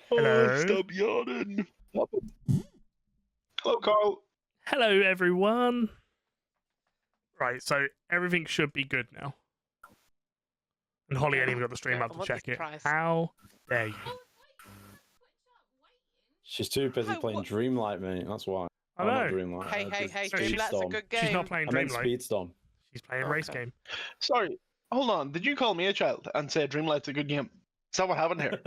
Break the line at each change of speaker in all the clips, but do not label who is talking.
Hello.
Stop yawning. Hello, Carl.
Hello, everyone. Right, so everything should be good now. And Holly ain't even got the stream up to check it. How dare you?
She's too busy playing Dreamlight, mate. That's why.
I know.
Not Dreamlight.
Hey, Dreamlight's a good game.
She's not playing
I meant
Dreamlight.
Speedstorm.
She's playing Race Game.
Sorry, hold on. Did you call me a child and say Dreamlight's a good game? Is that what happened here?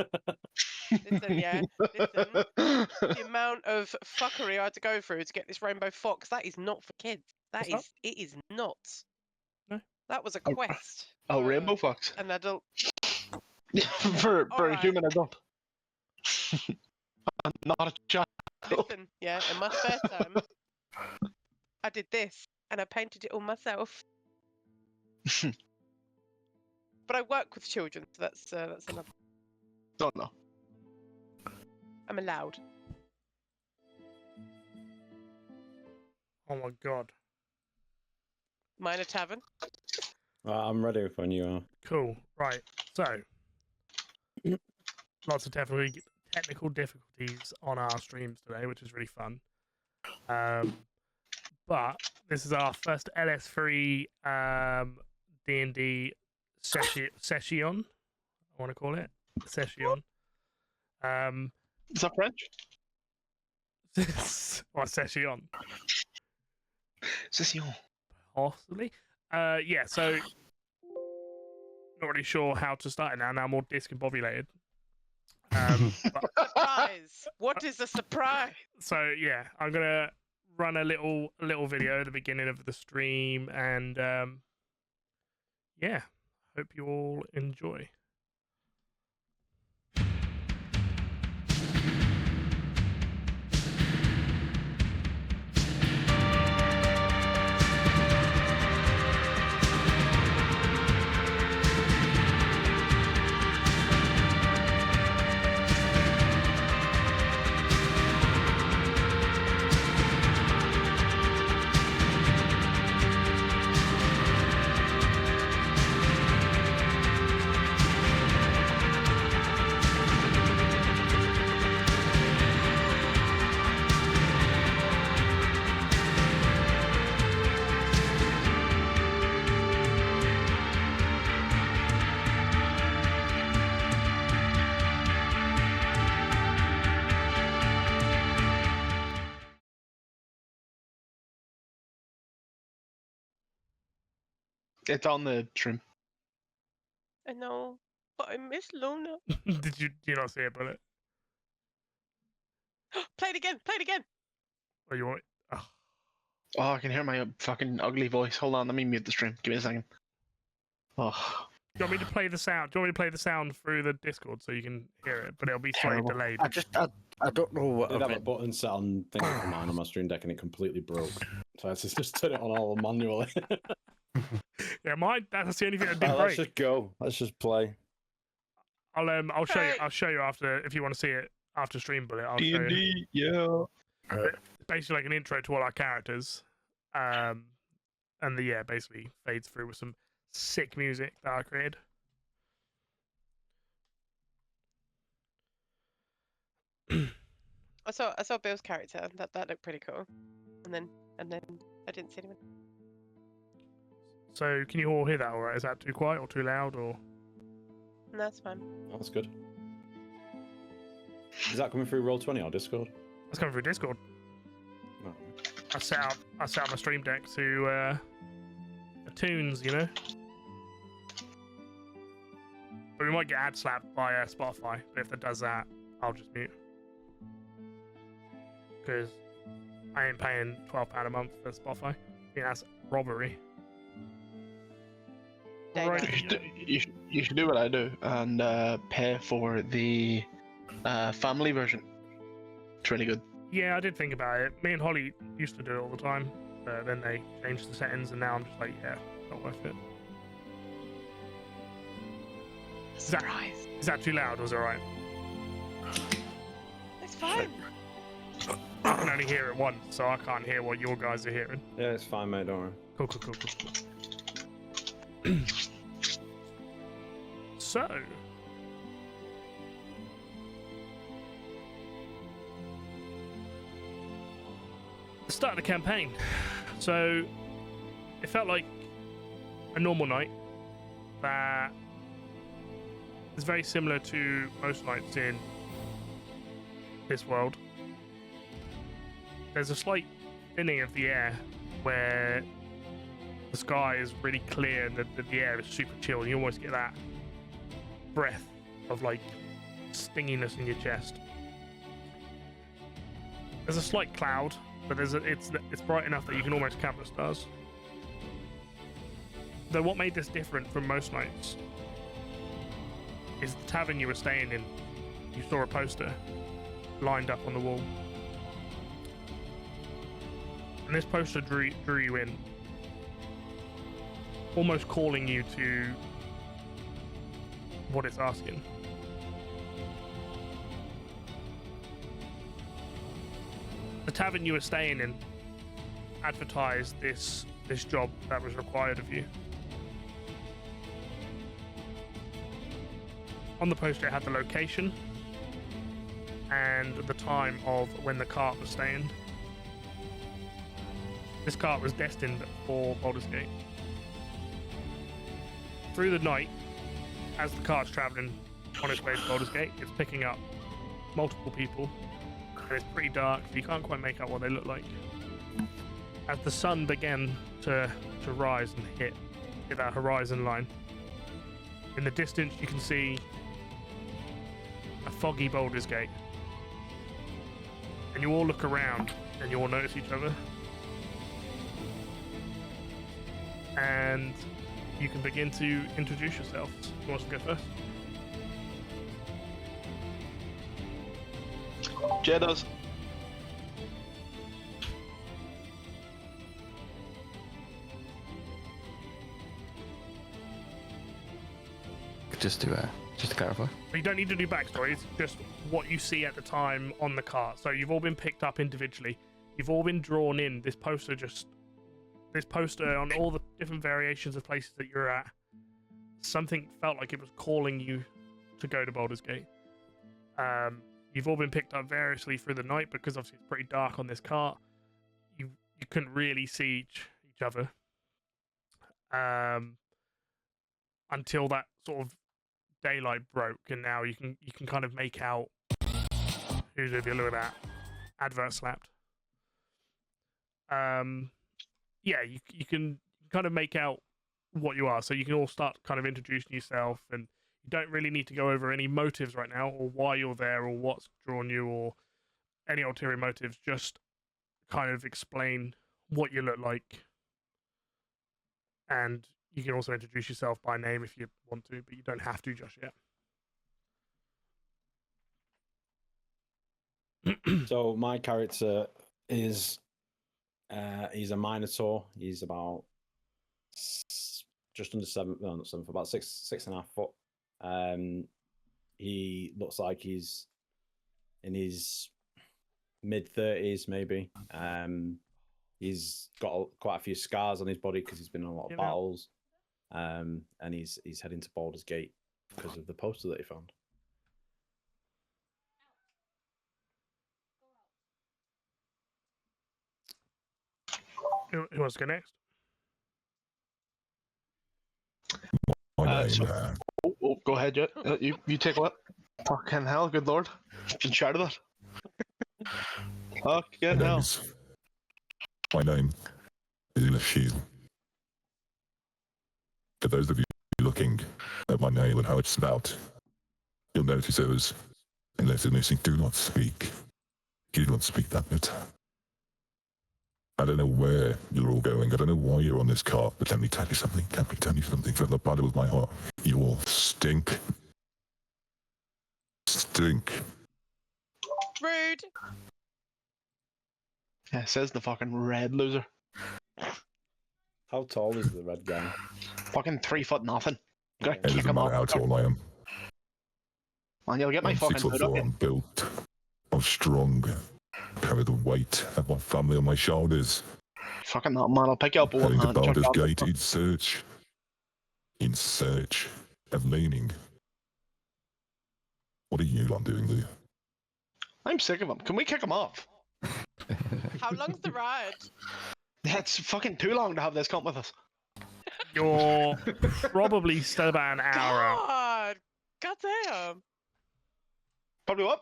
Listen, yeah. Listen, the amount of fuckery I had to go through to get this Rainbow Fox, that is not for kids. It is not.
No.
That was a quest.
Oh, Rainbow Fox.
An adult.
for a human adult. I'm not a child.
Listen, yeah, in my spare time, I did this, and I painted it all myself. But I work with children, so that's another.
Don't know.
I'm allowed.
Oh my god.
Mine a tavern.
I'm ready when you are.
Cool. Right. So, lots of technical difficulties on our streams today, which is really fun. But this is our first LS3 D&D session. I want to call it session.
Is that French?
Or session.
Session.
Possibly. Yeah, so not really sure how to start it now. Now I'm more discombobulated.
Surprise! What is a surprise?
So yeah, I'm gonna run a little video at the beginning of the stream, and yeah, hope you all enjoy.
It's on the stream.
I know, but I miss Luna.
Did you not see it, Bullet?
Play it again. Play it again.
Or you want?
Oh, I can hear my fucking ugly voice. Hold on, let me mute the stream. Give me a second. Oh.
Do you want me to play the sound? Do you want me to play the sound through the Discord so you can hear it? But it'll be slightly delayed.
I don't know what.
I did have a button set on mine on my stream deck and it completely broke. So I had to just turn it on all manually.
Yeah, that's the only thing that didn't break.
Let's just go. Let's just play.
I'll show you. I'll show you after if you want to see it after stream, Bullet. I'll show you.
D&D, yeah.
It's basically like an intro to all our characters, and basically fades through with some sick music that I created.
I saw Bill's character. That looked pretty cool. And then I didn't see anyone.
So can you all hear that? All right? Is that too quiet or too loud or?
No, that's fine.
That's good. Is that coming through Roll20 or Discord?
That's coming through Discord.
Oh.
I set up my stream deck to tunes, you know. But we might get ad slapped by Spotify. But if that does that, I'll just mute. Because I ain't paying £12 a month for Spotify. Yeah, that's robbery.
Right.
You should do what I do and pay for the family version. It's really good.
Yeah, I did think about it. Me and Holly used to do it all the time. Then they changed the settings, and now I'm just like, yeah, not worth it. Is that too loud? Or was it alright?
It's fine.
I can only hear it once, so I can't hear what your guys are hearing.
Yeah, it's fine, mate. Don't worry.
Cool. So, start the campaign. So it felt like a normal night that is very similar to most nights in this world. There's a slight thinning of the air where the sky is really clear and the air is super chill. You almost get that breath of like stinginess in your chest. There's a slight cloud, but it's bright enough that you can almost count the stars. Though what made this different from most nights is the tavern you were staying in. You saw a poster lined up on the wall. And this poster drew you in, almost calling you to what it's asking. The tavern you were staying in advertised this job that was required of you. On the poster it had the location and the time of when the cart was staying. This cart was destined for Baldur's Gate. Through the night, as the cart's travelling on its way to Baldur's Gate, it's picking up multiple people. And it's pretty dark, so you can't quite make out what they look like. As the sun began to rise and hit that horizon line, in the distance you can see a foggy Baldur's Gate. And you all look around and you all notice each other. And you can begin to introduce yourselves. Who wants to go first?
Jay does.
Just to clarify.
You don't need to do backstory, it's just what you see at the time on the cart. So you've all been picked up individually. You've all been drawn in. This poster on all the different variations of places that you're at. Something felt like it was calling you to go to Baldur's Gate. You've all been picked up variously through the night because obviously it's pretty dark on this cart. You couldn't really see each other until that sort of daylight broke, and now you can kind of make out who's if you look at that advert slapped. Yeah, you can kind of make out what you are, so you can all start kind of introducing yourself, and you don't really need to go over any motives right now, or why you're there, or what's drawn you, or any ulterior motives. Just kind of explain what you look like, and you can also introduce yourself by name if you want to, but you don't have to just yet.
So my character is he's a Minotaur. He's about just under 7, no, not 7 foot, about 6.5 foot. He looks like he's in his mid-30s, maybe. He's got quite a few scars on his body because he's been in a lot of battles. And he's heading to Baldur's Gate because of the poster that he found.
Who wants to go next?
Go ahead, Jet. You take what? Fucking hell, good lord. Been shouted at. Fucking hell.
My name is Lasthiel. For those of you looking at my name and how it's spelled, you'll notice there was a letter missing. Do not speak. You do not speak that letter. I don't know where you're all going. I don't know why you're on this cart, but let me tell you something. Let me tell you something from the bottom of my heart. You all stink. Stink.
Rude.
Yeah, says the fucking red loser.
How tall is the red guy?
Fucking 3 foot nothing. Gotta
It
kick
doesn't
him
matter how
off.
tall I am.
Man, you'll get my
I'm
fucking
6 foot
hood up
4.
you.
I'm built. I'm strong. Carry the weight of my family on my shoulders.
Fucking that, man. I'll pick you up with one
Heading to
hand. and
Baldur's
chuck you off.
Gate in search of meaning. What are you lot doing there?
I'm sick of him. Can we kick him off?
How long's the ride?
That's fucking too long to have this comp with us.
You're probably still about an hour out.
God damn.
Probably what?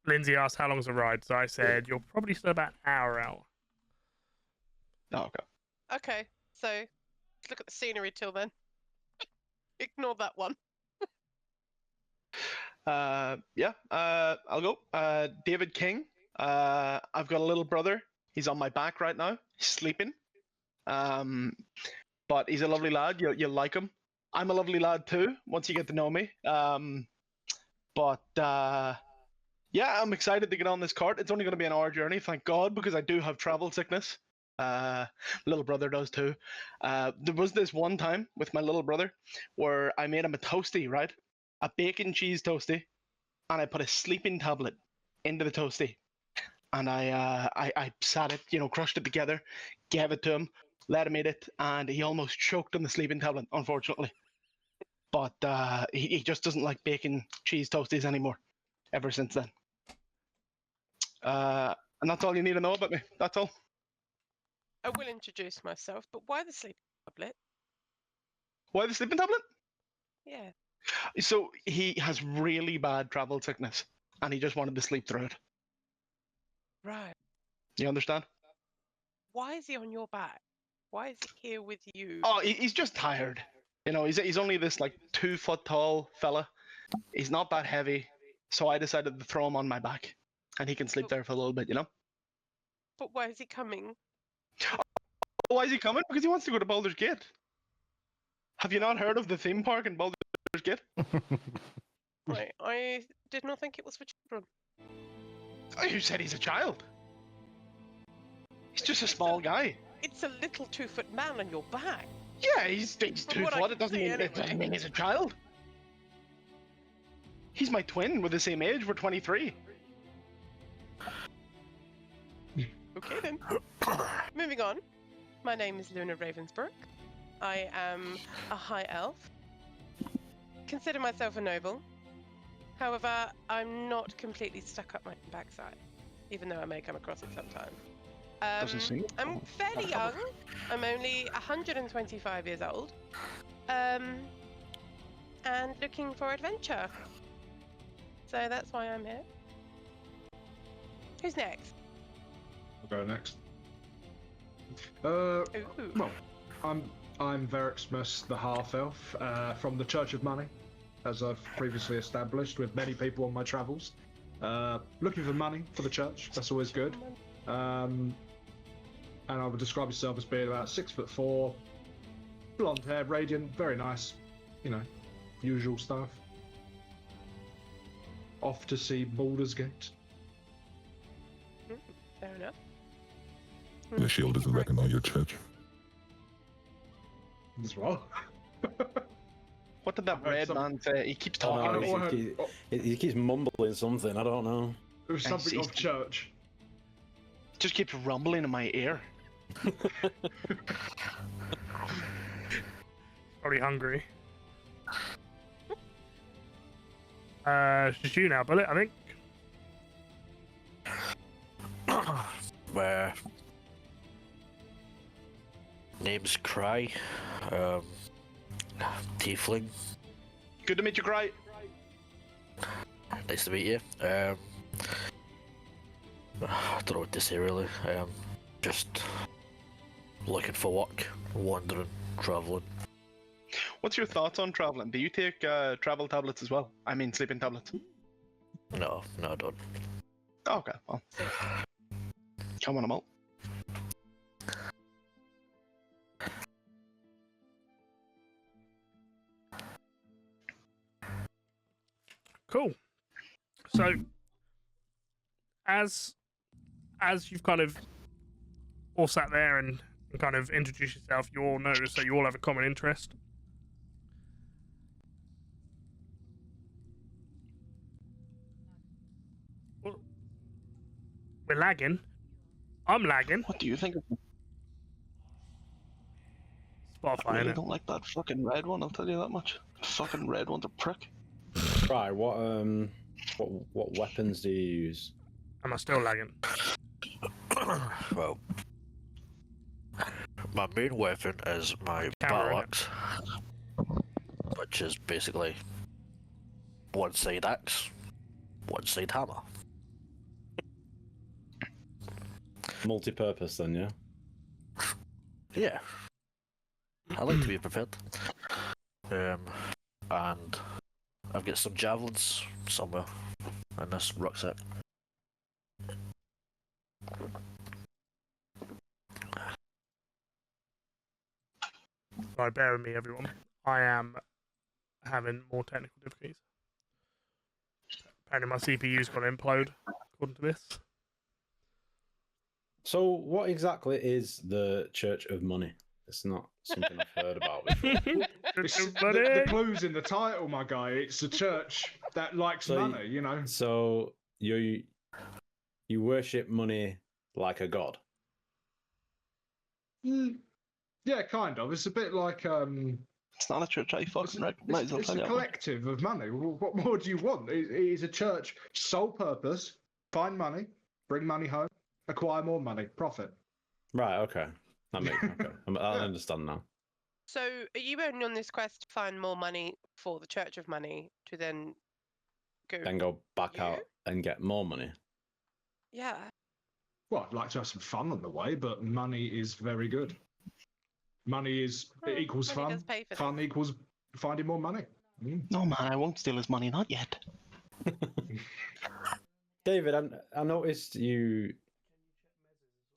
Lindsay asked how long's the ride, so I said you're probably still about an hour out.
Oh, okay.
Okay, so let's look at the scenery till then. Ignore that one.
Yeah, I'll go. David King. I've got a little brother. He's on my back right now. He's sleeping. But he's a lovely lad. You'll like him. I'm a lovely lad too, once you get to know me. Yeah, I'm excited to get on this cart. It's only going to be an hour journey, thank God, because I do have travel sickness. Little brother does too. There was this one time with my little brother where I made him a toasty, right? A bacon cheese toasty, and I put a sleeping tablet into the toasty, and I sat it, crushed it together, gave it to him, let him eat it, and he almost choked on the sleeping tablet, unfortunately. But he just doesn't like bacon cheese toasties anymore. Ever since then. And that's all you need to know about me. That's all.
I will introduce myself, but why the sleeping tablet?
Why the sleeping tablet?
Yeah.
So he has really bad travel sickness, and he just wanted to sleep through it.
Right.
You understand?
Why is he on your back? Why is he here with you?
Oh, he's just tired. He's only this 2 foot tall fella. He's not that heavy, so I decided to throw him on my back, and he can sleep there for a little bit.
But why is he coming?
Why is he coming? Because he wants to go to Baldur's Gate. Have you not heard of the theme park in Baldur's Gate?
Right, I did not think it was for children.
Oh, you said he's a child. He's just a small guy.
It's a little 2-foot man on your back.
Yeah, he's 2
what I
foot.
can
It doesn't
see
mean,
anyway.
it doesn't mean he's a child. He's my twin. We're the same age. We're 23.
Okay then. Moving on. My name is Luna Ravensbrook. I am a high elf. Consider myself a noble. However, I'm not completely stuck up my backside, even though I may come across it sometime.
Doesn't seem.
I'm fairly young. I'm only 125 years old. And looking for adventure. So that's why I'm here. Who's next?
I'll go next.
Ooh.
Well, I'm Verixmus, the half-elf, from the Church of Money, as I've previously established with many people on my travels. Looking for money for the church, that's always good. And I would describe myself as being about 6'4", blonde hair, radiant, very nice, usual stuff. Off to see Baldur's Gate.
Fair enough.
The shield doesn't recognize your church.
As well.
What did that
I've heard
red
some-
man say? He keeps
Oh,
talking.
no,
to me.
he keeps mumbling something. I don't know.
It was something of church.
Just keeps rumbling in my ear.
Probably hungry. It's just you now, Bullet, I think.
My name's Krai. Tiefling.
Good to meet you, Krai.
Nice to meet you. I don't know what to say really. Just looking for work, wandering, traveling.
What's your thoughts on traveling? Do you take travel tablets as well? I mean, sleeping tablets.
No, I don't.
Oh, okay, well. Come on, I'm out.
Cool. So, as you've kind of all sat there and kind of introduced yourself, you all notice that you all have a common interest. Well, we're lagging. I'm lagging.
What do you think of them? I
Spotify,
really
innit?
don't like that fucking red one, I'll tell you that much. Fucking red one's a prick.
Right, what weapons do you use?
Am I still lagging?
Well, my main weapon is my
Camera,
battle axe, which is basically one side axe, one side hammer.
Multi-purpose then, yeah?
Yeah, I like to be prepared. And I've got some javelins somewhere in this rucksack.
Sorry, bear with me, everyone. I am having more technical difficulties. Apparently, my CPU's got to implode, according to this.
So, what exactly is the Church of Money? It's not something I've heard about before.
The clue's in the title, my guy. It's a church that likes money, you know.
So, you worship money like a god?
Yeah, kind of. It's a bit like
It's not a church I fucking recognize.
it's a collective of money. What more do you want? It is a church. Sole purpose: find money, bring money home, acquire more money, profit.
Right. Okay. Okay. I understand now.
So, are you only on this quest to find more money for the Church of Money to then
go back out and get more money?
Yeah.
Well, I'd like to have some fun on the way, but money is very good. Money equals
money
fun.
does pay for
Fun
things.
equals finding more money.
No, man, I won't steal his money, not yet.
David, I noticed you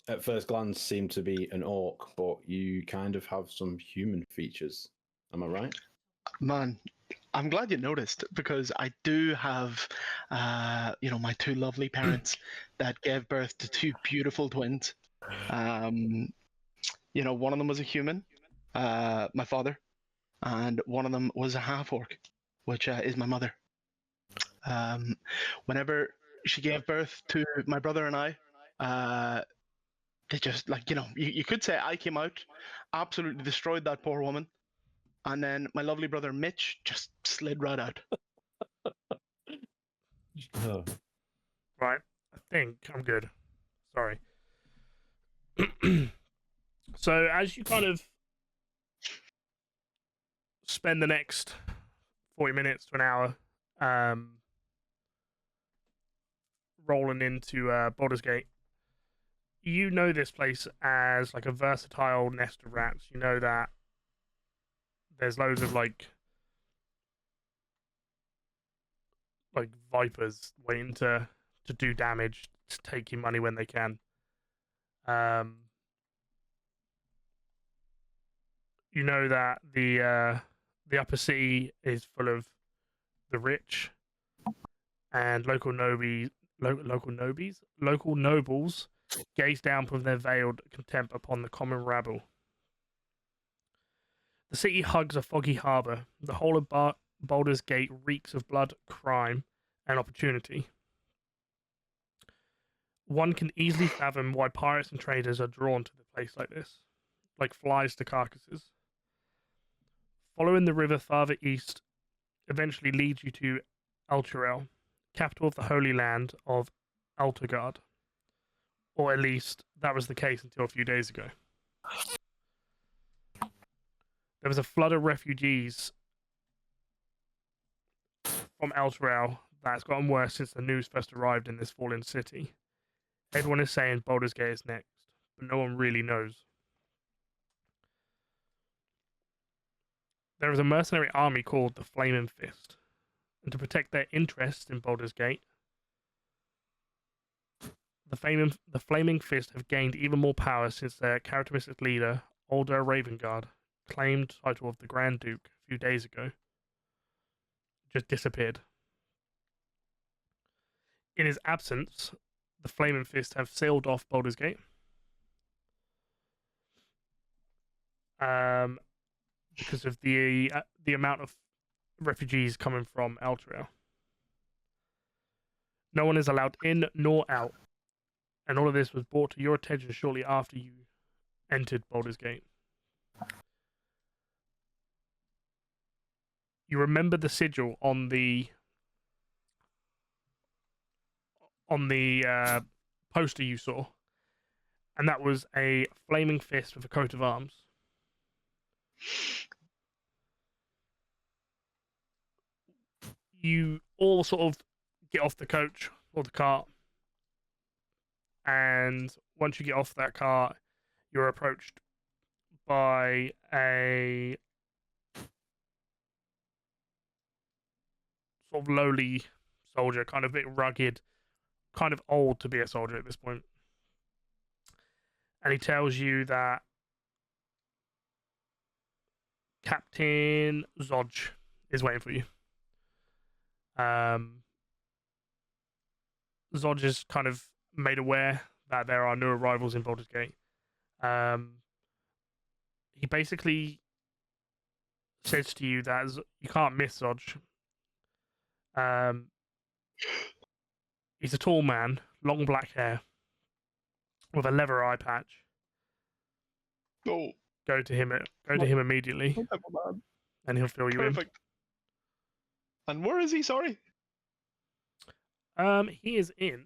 at first glance seem to be an orc, but you kind of have some human features. Am I right?
Man, I'm glad you noticed, because I do have, my two lovely parents that gave birth to two beautiful twins. One of them was a human, my father, and one of them was a half-orc, which is my mother. Whenever she gave birth to my brother and I, they just, you could say I came out, absolutely destroyed that poor woman, and then my lovely brother Mitch just slid right out.
Oh.
Right, I think I'm good. Sorry. So, as you kind of spend the next 40 minutes to an hour rolling into Baldur's Gate, you know this place as like a versatile nest of rats. You know that there's loads of like vipers waiting to do damage, to take your money when they can. You know that the upper city is full of the rich and local nobles gaze down from their veiled contempt upon the common rabble. The city hugs a foggy harbour. The whole of Baldur's Gate reeks of blood, crime, and opportunity. One can easily fathom why pirates and traders are drawn to a place like this, like flies to carcasses. Following the river farther east eventually leads you to Alturel, capital of the Holy Land of Altergard. Or at least that was the case until a few days ago. There was a flood of refugees from Alturel that's gotten worse since the news first arrived in this fallen city. Everyone is saying Baldur's Gate is next, but no one really knows. There is a mercenary army called the Flaming Fist, and to protect their interests in Baldur's Gate, the Flaming Fist have gained even more power since their charismatic leader, Alder Ravengard, claimed title of the Grand Duke a few days ago, just disappeared. In his absence, the Flaming Fist have sealed off Baldur's Gate. Because of the amount of refugees coming from Alturel. No one is allowed in nor out, and all of this was brought to your attention shortly after you entered Baldur's Gate. You remember the sigil on the poster you saw, and that was a flaming fist with a coat of arms. You all sort of get off the coach or the cart, and once you get off that cart, you're approached by a sort of lowly soldier, kind of a bit rugged, kind of old to be a soldier at this point. And he tells you that Captain Zodge is waiting for you. Zodge is kind of made aware that there are new arrivals in Baldur's Gate. He basically says to you that you can't miss Zodge. He's a tall man, long black hair, with a leather eye patch.
Oh,
Go to him immediately, and he'll fill you in.
perfect. And where is he? Sorry.
He is in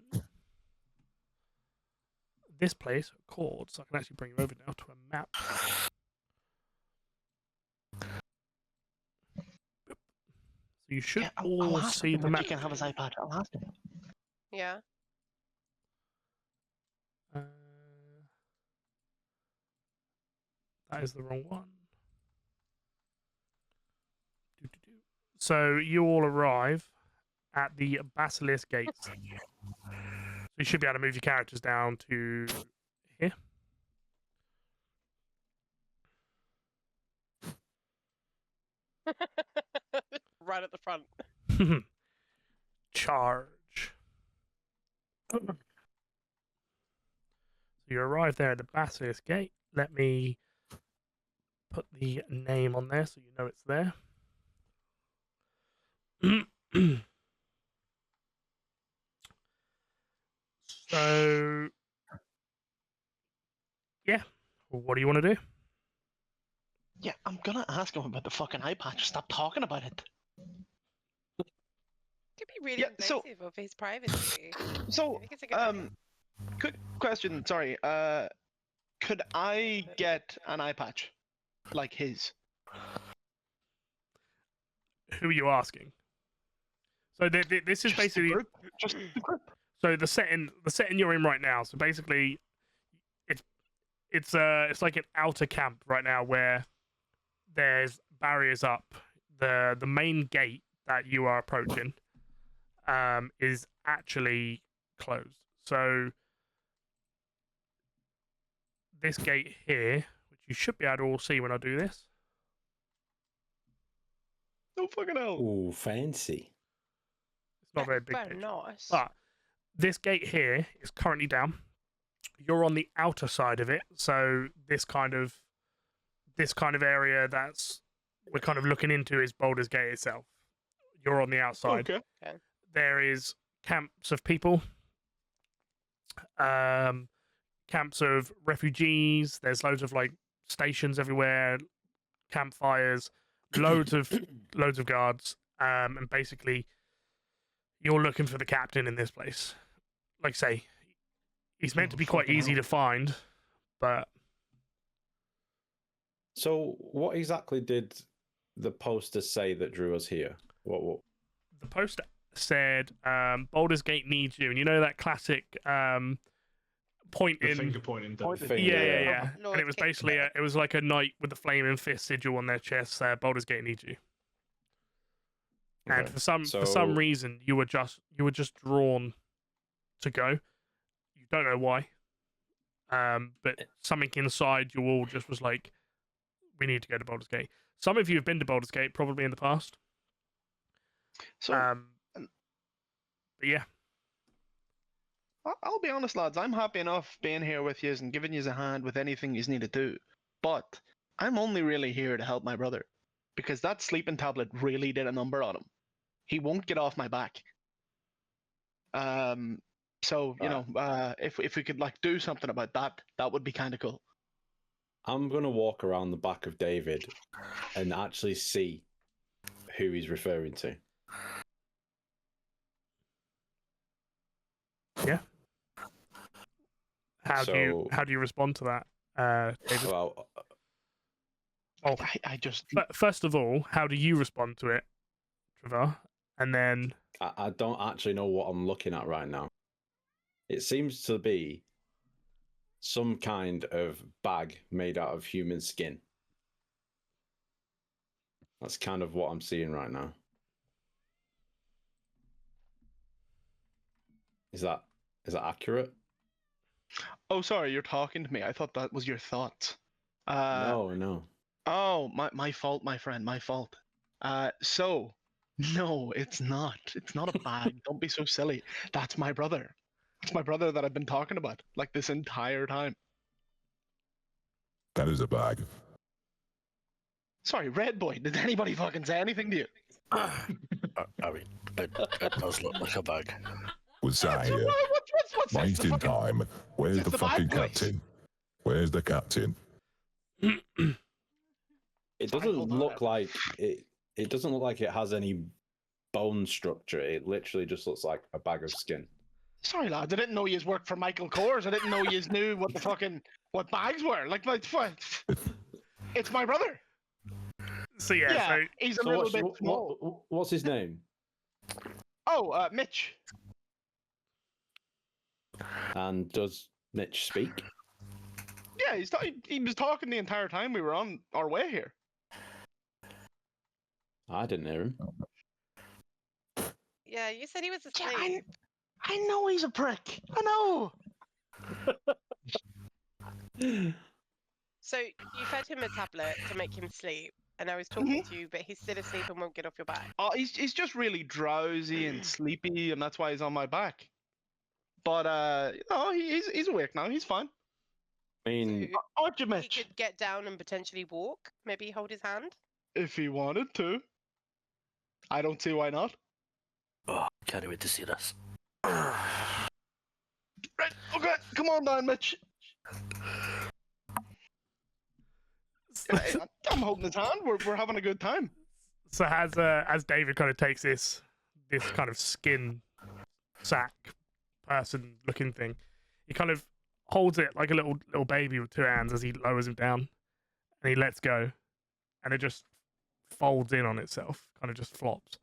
this place called. So I can actually bring you over now to a map. So you should all see the map.
You can have his iPad. I'll ask him.
Yeah.
That is the wrong one. So you all arrive at the Basilisk Gates. So you should be able to move your characters down to here.
Right at the front.
Charge. So you arrive there at the Basilisk Gate. Let me put the name on there so you know it's there. So, yeah. What do you want to do?
Yeah, I'm gonna ask him about the fucking iPad. Just stop talking about it.
Could be really
Yeah, so-
invasive of his privacy.
So,
I think it's a good idea.
quick question. Sorry. Could I get an eye patch like his?
Who are you asking? So this is
Just the
basically
group? Just the group.
so the setting you're in right now. So basically, it's like an outer camp right now where there's barriers up. The main gate that you are approaching is actually closed. So this gate here, which you should be able to all see when I do this.
No fucking hell.
Ooh, fancy.
It's not very big.
Very
picture.
nice.
But this gate here is currently down. You're on the outer side of it, so this kind of area that's we're kind of looking into is Baldur's Gate itself. You're on the outside.
Okay.
There is camps of people, camps of refugees. There's loads of like stations everywhere, campfires, loads of guards, and basically you're looking for the captain in this place. Like I say, he's meant to be quite easy to find, but
So, what exactly did the poster say that drew us here? What?
the poster said Baldur's Gate needs you, and you know that classic
The
pointing.
finger pointing.
Finger.
Yeah.
Lord,
And it was
kick
basically
me.
it was like a knight with the flaming fist sigil on their chest. Baldur's Gate needs you. And
Okay.
for some
So-
reason, you were just drawn to go. You don't know why. But something inside you all just was like, we need to go to Baldur's Gate. Some of you have been to Baldur's Gate probably in the past.
So
But yeah,
I'll be honest, lads. I'm happy enough being here with you and giving you a hand with anything you need to do. But I'm only really here to help my brother, because that sleeping tablet really did a number on him. He won't get off my back. So you know, if we could like do something about that, that would be kind of cool.
I'm gonna walk around the back of David and actually see who he's referring to.
How do you respond to that, David?
Well,
I just.
But first of all, how do you respond to it, Trevor? And then
I don't actually know what I'm looking at right now. It seems to be some kind of bag made out of human skin. That's kind of what I'm seeing right now. Is that accurate?
Oh, sorry, you're talking to me. I thought that was your thoughts.
No.
Oh, my fault, my friend, my fault. So, no, it's not. It's not a bag. Don't be so silly. That's my brother. It's my brother that I've been talking about, like, this entire time.
That is a bag.
Sorry, Red Boy, did anybody fucking say anything to you?
I mean, it does look like a bag.
Was I
What's this?
wasting
The fucking-
time? Where's
It's
the
the
fucking
bad place.
captain? Where's the captain?
It
Fine,
doesn't
hold on,
look
Evan.
like it. It doesn't look like it has any bone structure. It literally just looks like a bag of skin.
Sorry, lads, I didn't know you worked for Michael Kors. I didn't know you knew what bags were. Like, it's my brother.
so yeah, so
he's a
So
little bit small.
what's his name?
Oh, Mitch.
And does Mitch speak?
Yeah, he was talking the entire time we were on our way here.
I didn't hear him.
Yeah, you said he was
Yeah,
asleep.
I know he's a prick. I know.
So you fed him a tablet to make him sleep, and now he's talking to you, but he's still asleep and won't get off your back.
Oh, he's just really drowsy and sleepy, and that's why he's on my back. But no, he's awake now. He's fine.
I mean,
So
Aren't you,
he
Mitch?
could get down and potentially walk. Maybe hold his hand.
If he wanted to. I don't see why not.
Oh, can't wait to see this.
Right, okay, come on down, Mitch. I'm holding his hand. We're having a good time.
so as David kind of takes this kind of skin sack person looking thing, he kind of holds it like a little baby with two hands as he lowers him down, and he lets go, and it just folds in on itself, kind of just flops.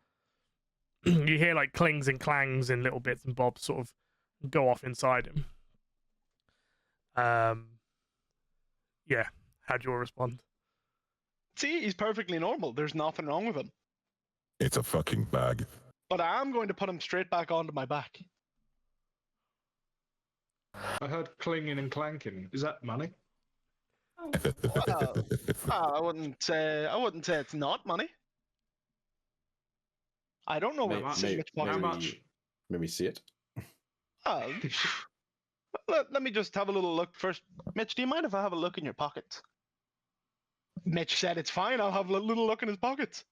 You hear like clings and clangs and little bits and bobs sort of go off inside him. Yeah, how do you all respond?
See, he's perfectly normal. There's nothing wrong with him.
It's a fucking bag.
But I am going to put him straight back onto my back.
I heard clinging and clanking. Is that money?
I wouldn't say it's not money. I don't know
How
what
much?
Mitch
How
wants.
much?
Maybe see it.
Oh, let me just have a little look first. Mitch, do you mind if I have a look in your pockets? Mitch said it's fine. I'll have a little look in his pockets.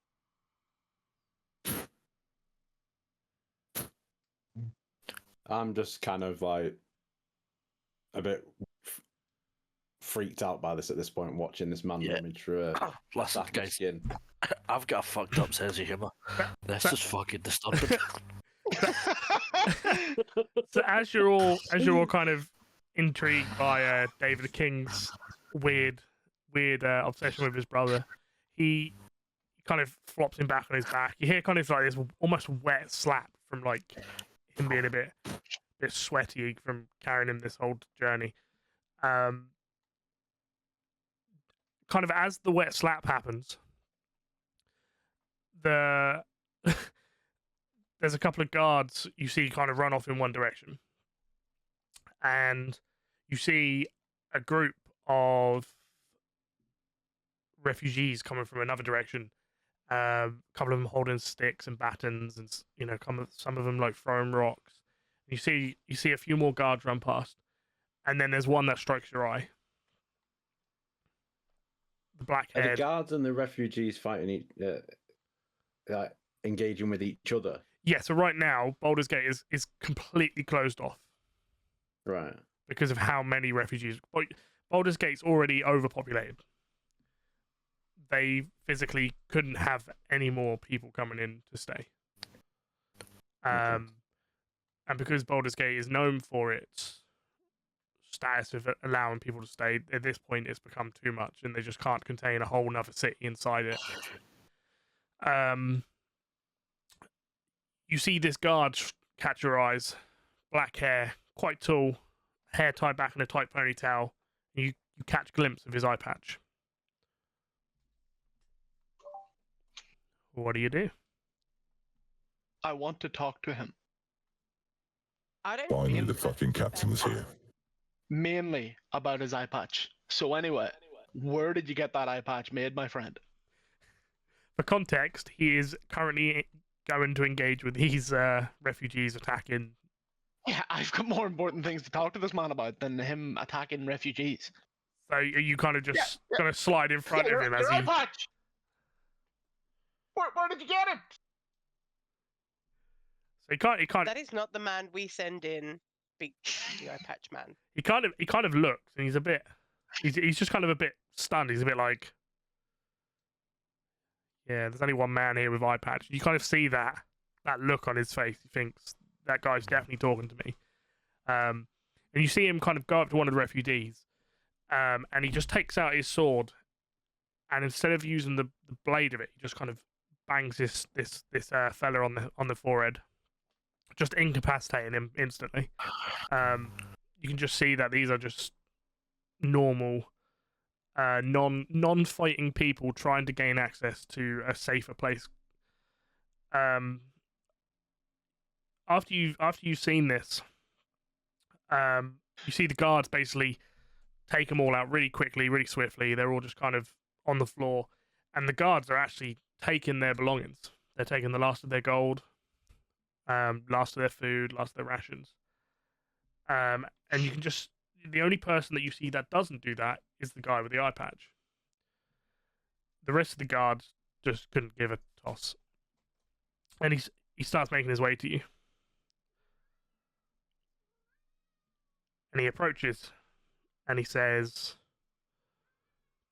I'm just kind of like a bit freaked out by this at this point, watching this man
Yeah.
rummage through a
Listen,
sack of
guys,
skin.
I've got a fucked up sense of humour. This is fucking disturbing.
So as you're all kind of intrigued by David King's weird obsession with his brother, he kind of flops him back on his back. You hear kind of like this almost wet slap from like him being a bit sweaty from carrying him this whole journey. Kind of as the wet slap happens, there's a couple of guards you see kind of run off in one direction, and you see a group of refugees coming from another direction. A couple of them holding sticks and batons, and some of them like throwing rocks. You see a few more guards run past, and then there's one that strikes your eye. The black
Are the
head.
guards and the refugees fighting like engaging with each other?
Yeah, so right now Baldur's Gate is completely closed off
Right.
because of how many refugees. Baldur's Gate's already overpopulated. They physically couldn't have any more people coming in to stay. And because Baldur's Gate is known for its status of allowing people to stay. At this point, it's become too much, and they just can't contain a whole nother city inside it. You see this guard catch your eyes, black hair, quite tall, hair tied back in a tight ponytail. You catch a glimpse of his eye patch. What do?
I want to talk to him.
I don't.
Finally, the fucking captain's here.
Mainly about his eye patch. So anyway, where did you get that eye patch made, my friend?
For context, he is currently going to engage with these refugees attacking.
Yeah, I've got more important things to talk to this man about than him attacking refugees.
So you kind of just gonna slide in front of him as
your
he.
eye patch! Where did you get it?
So he can't.
That is not the man we send in. Big eye patch man.
He kind of looks, and he's just kind of a bit stunned. He's a bit like, yeah, there's only one man here with eye patch. You kind of see that look on his face. He thinks that guy's definitely talking to me. And you see him kind of go up to one of the refugees, and he just takes out his sword, and instead of using the blade of it, he just kind of bangs this fella on the forehead, just incapacitating him instantly. You can just see that these are just normal, non-fighting people trying to gain access to a safer place. After you've seen this, you see the guards basically take them all out really quickly, really swiftly. They're all just kind of on the floor, and the guards are actually taking their belongings. They're taking the last of their gold, last of their food, last of their rations. And you can just, the only person that you see that doesn't do that is the guy with the eye patch. The rest of the guards just couldn't give a toss. And he starts making his way to you. And he approaches and he says,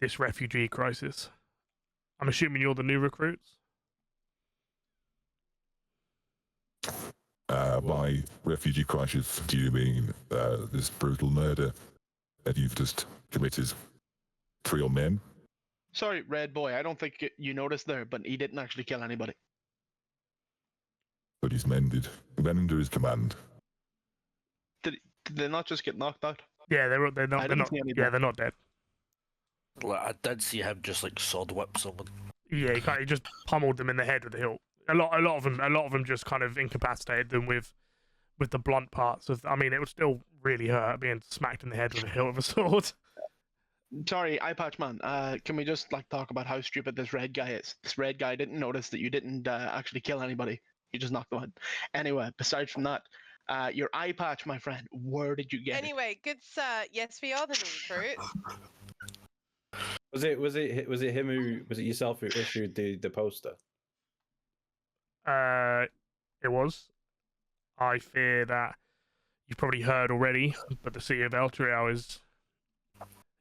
"This refugee crisis. I'm assuming you're the new recruits?"
By refugee crisis, do you mean this brutal murder that you've just committed? 3 men?
Sorry, Red Boy, I don't think you noticed there, but he didn't actually kill anybody.
But his men did. Men under his command.
Did they not just get knocked out?
Yeah, they're not. Yeah, they're not dead.
Like, I did see him just like sword whip someone.
Yeah, he just pummeled them in the head with the hilt. A lot of them just kind of incapacitated them with the blunt parts of. I mean, it would still really hurt being smacked in the head with the hilt of a sword.
Sorry, eye patch man. Can we just talk about how stupid this red guy is? This red guy didn't notice that you didn't actually kill anybody. You just knocked them out. Anyway, besides from that, your eye patch, my friend. Where did you get it?
Anyway, good sir. Yes, we are the new recruits.
Was it him who was it yourself who issued the poster?
It was. I fear that you've probably heard already, but the city of Elturel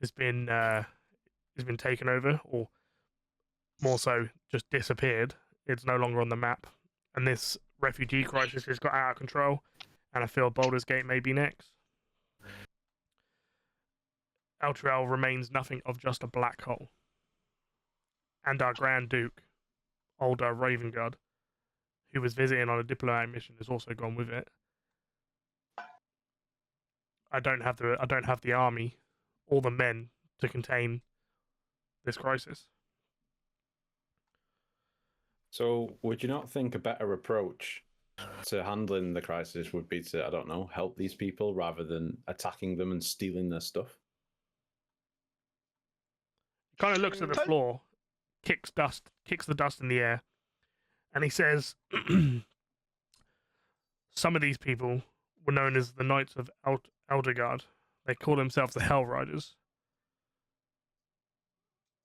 has been taken over, or more so, just disappeared. It's no longer on the map, and this refugee crisis has got out of control. And I feel Baldur's Gate may be next. Elturel remains nothing of just a black hole. And our Grand Duke, older Ravengard, who was visiting on a diplomatic mission, has also gone with it. I don't have the army or the men to contain this crisis.
So, would you not think a better approach to handling the crisis would be to, I don't know, help these people rather than attacking them and stealing their stuff?
He kind of looks at the floor, kicks the dust in the air, and he says, "Some of these people were known as the Knights of Eldergard. They call themselves the Hell Riders.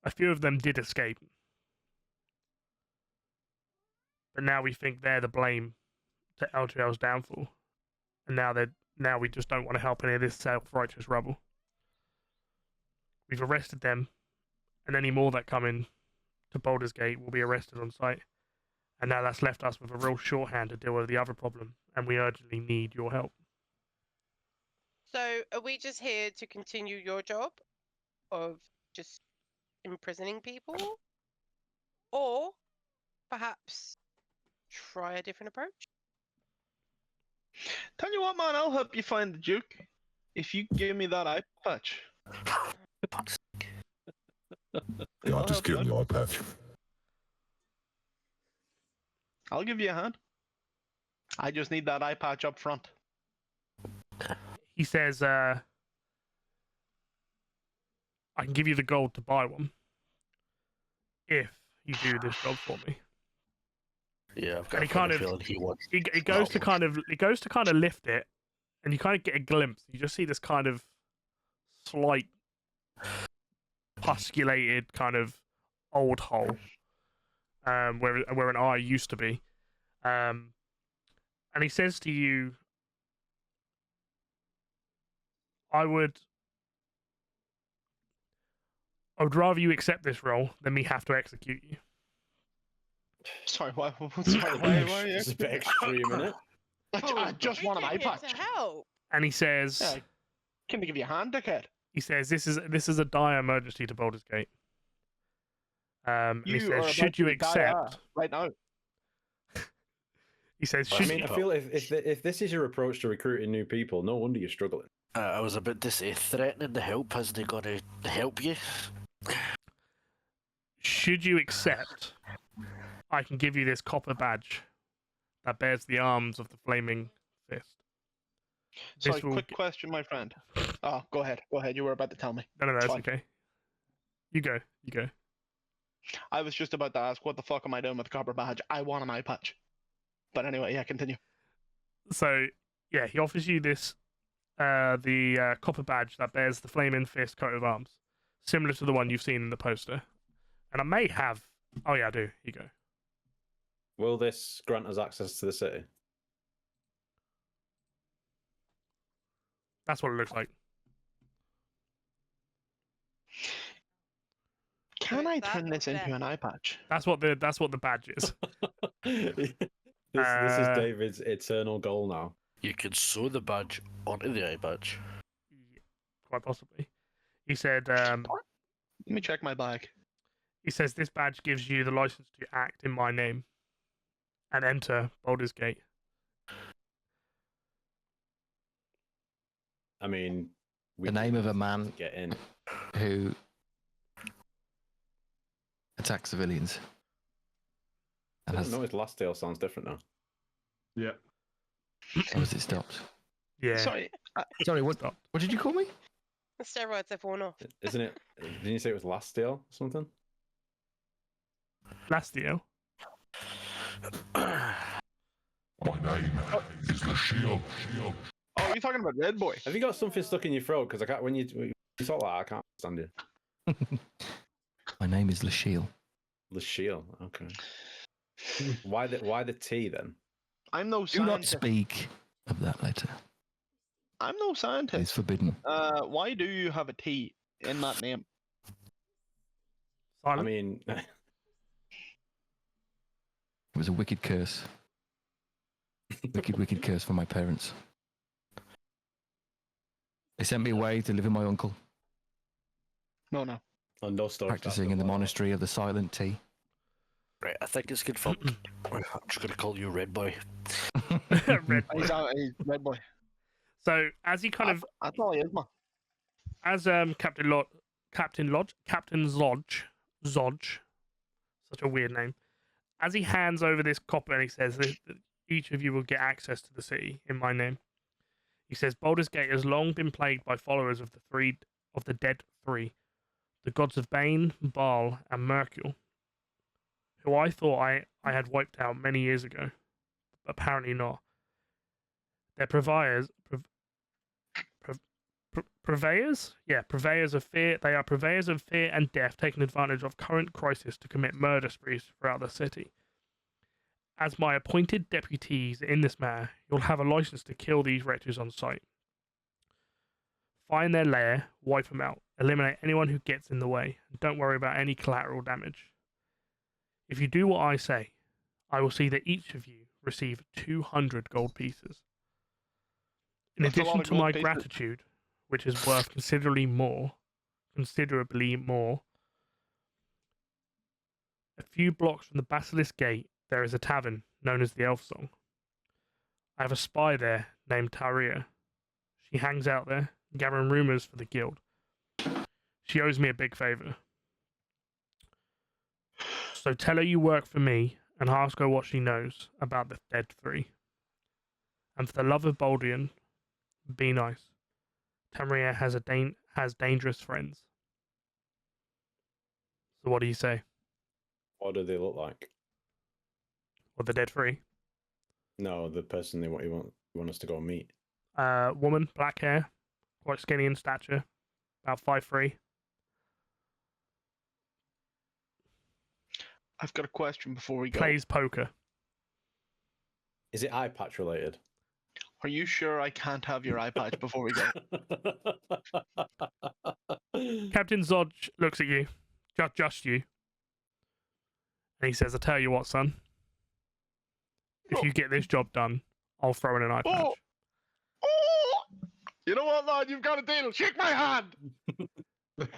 A few of them did escape, but now we think they're the blame to Elturel's downfall, and now we just don't want to help any of this self-righteous rubble. We've arrested them, and any more that come in to Baldur's Gate will be arrested on sight. And now that's left us with a real shorthand to deal with the other problem, and we urgently need your help."
So, are we just here to continue your job of just imprisoning people? Or perhaps try a different approach?
Tell you what, man, I'll help you find the Duke if you give me that eye patch.
Yeah,
I'll
just
help
give
you
him the eye patch.
I'll give you a hand. I just need that eye patch up front.
He says, I can give you the gold to buy one if you do this job for me.
Yeah, I've got
And
a
he kind
feeling he wants.
He goes to kind of lift it, and you kind of get a glimpse. You just see this kind of slight pusculated kind of old hole, where an eye used to be, and he says to you, I would rather you accept this role than me have to execute you.
Sorry, why are you?
It's a bit extreme, isn't it?
I just want an eye
We're here
patch.
to help.
And he says,
Yeah, can they give you a hand, dickhead?
he says, this is a dire emergency to Baldur's Gate. And he
You are
says,
about
should you
to die,
accept?
right now?
He says,
I
should
mean,
you?
I feel if this is your approach to recruiting new people, no wonder you're struggling.
I was about to say, threatening to help isn't he going to help you?
Should you accept, I can give you this copper badge that bears the arms of the flaming fist.
Sorry,
This will
quick
g-
question, my friend. Oh, go ahead. Go ahead. You were about to tell me.
No,
It's
it's
fine.
okay. You go.
I was just about to ask, what the fuck am I doing with the copper badge? I want an eye patch. But anyway, yeah, continue.
So, yeah, he offers you this, the copper badge that bears the flaming fist coat of arms, similar to the one you've seen in the poster. And I may have. Oh yeah, I do. Here you go.
Will this grant us access to the city?
That's what it looks like.
Can
So
I
is that
turn this
or
into
that?
an eye patch?
That's what the badge is.
this is David's eternal goal now.
You can sew the badge onto the eye badge.
Quite possibly. He said.
Let me check my bag.
He says this badge gives you the license to act in my name and enter Baldur's Gate.
I mean,
The name of a man
get in.
who attacks civilians.
I
And
don't
has,
know. His Lasthiel sounds different now.
Yeah.
or has it stopped?
Yeah.
Sorry,
Sorry, what
Stopped.
did you call me?
The steroids have worn off.
Isn't it? Didn't you say it was Lasthiel or something?
Lasthiel.
My name is Lasthiel.
oh, are you talking about Red Boy?
Have you got something stuck in your throat? Because I can't. When you talk like that, I can't understand you.
My name is Lasthiel.
Lasthiel. Okay. Why the T then?
I'm no
Do not
scientist.
speak of that letter.
I'm no
It's
scientist.
forbidden.
Why do you have a T in that name?
Silent.
I mean,
It was a wicked curse. Wicked curse for my parents. They sent me away to live with my uncle,
No, no.
oh, no story.
practicing in the monastery of the Silent Tea.
Right, I think it's confirmed. I'm just going to call you Red Boy.
Red Boy.
He's Red Boy.
So as he kind of
That's all he is, man.
as Captain Zodge, such a weird name. As he hands over this copper and he says that each of you will get access to the city in my name. He says Baldur's Gate has long been plagued by followers of the dead three, the gods of Bane, Baal, and Mercule, who I thought I had wiped out many years ago, but apparently not. They're purveyors of fear. They are purveyors of fear and death, taking advantage of current crisis to commit murder sprees throughout the city. As my appointed deputies in this matter, you'll have a license to kill these wretches on sight. Find their lair, wipe them out, eliminate anyone who gets in the way, and don't worry about any collateral damage. If you do what I say, I will see that each of you receive 200 gold pieces. In
That's a lot
addition
of
to
gold
my
pieces.
gratitude, which is worth considerably more, a few blocks from the Basilisk Gate, there is a tavern known as the Elf Song. I have a spy there named Taria. She hangs out there, gathering rumors for the guild. She owes me a big favor. So tell her you work for me and ask her what she knows about the dead three. And for the love of Baldur, be nice. Tamriel has dangerous friends. So what do you say?
What do they look like?
Well, the dead three.
No, the person you want us to go and meet.
Woman, black hair, quite skinny in stature, about 5'3".
I've got a question before we go.
Plays poker.
Is it eye patch related?
Are you sure I can't have your eye patch before we go?
Captain Zod looks at you, just you, and he says, "I tell you what, son. If you get this job done, I'll throw in an eye patch."
Oh! You know what, lad? You've got a deal. Shake my hand.
And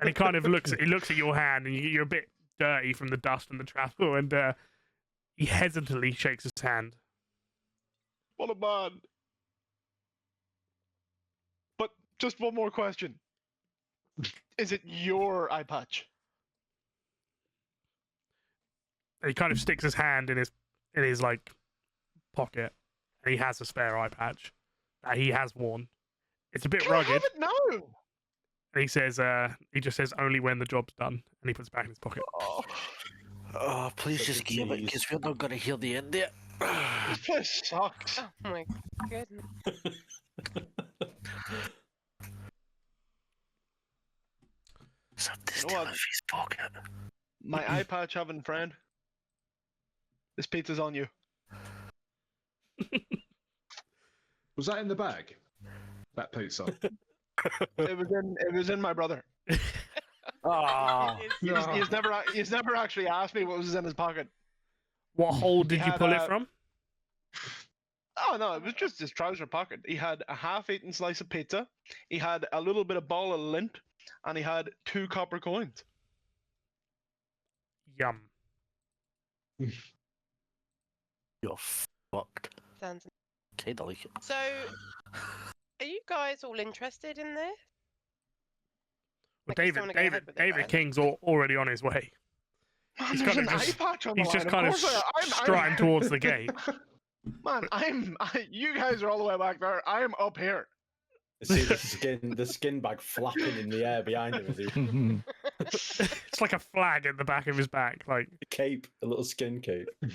he kind of looks at your hand, and you're a bit dirty from the dust and the travel, and he hesitantly shakes his hand.
What a man. But just one more question. Is it your eye patch?
And he kind of sticks his hand in his like pocket, and he has a spare eye patch that he has worn. It's a bit
Can I
rugged.
have it now?
And he says, he just says only when the job's done, and he puts it back in his pocket.
Oh, please
Such
just
a
give it,
tease.
because we're not going to hear the end of it.
This place sucks.
Oh my goodness.
So this
You know what?
out of his pocket.
My eye patch having friend. This pizza's on you.
Was that in the bag? That pizza.
It was in my brother.
Ah,
He's never actually asked me what was in his pocket.
What hole did you
had,
pull it from?
Oh no, it was just his trouser pocket. He had a half-eaten slice of pizza. He had a little bit of ball of lint, and he had 2 copper coins.
Yum.
You're fucked.
Sounds.
Kinda like it.
So, are you guys all interested in this?
Well,
I guess I wanna go ahead with it,
David
right?
King's already on his way.
Man,
He's
there's
kinda
an eye
just-
patch on the
He's
line.
just kind of
course I'm
striding towards the gate.
Man, you guys are all the way back there. I am up here.
see the skin bag flapping in the air behind him as he
It's like a flag at the back of his back. Like,
a little skin cape.
yeah,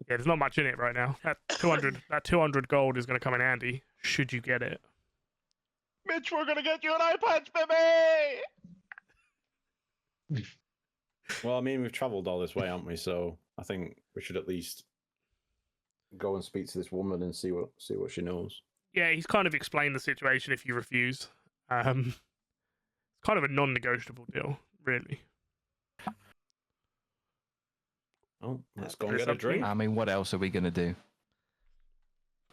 there's not much in it right now. That 200 gold is going to come in handy should you get it.
Mitch, we're gonna get you an eye patch, baby.
Well, I mean, we've travelled all this way, haven't we? So I think we should at least go and speak to this woman and see what she knows.
Yeah, he's kind of explained the situation if you refuse. It's kind of a non-negotiable deal, really.
Oh, let's go
But
and
it's
get a
up to you.
drink.
I mean, what else are we going to do?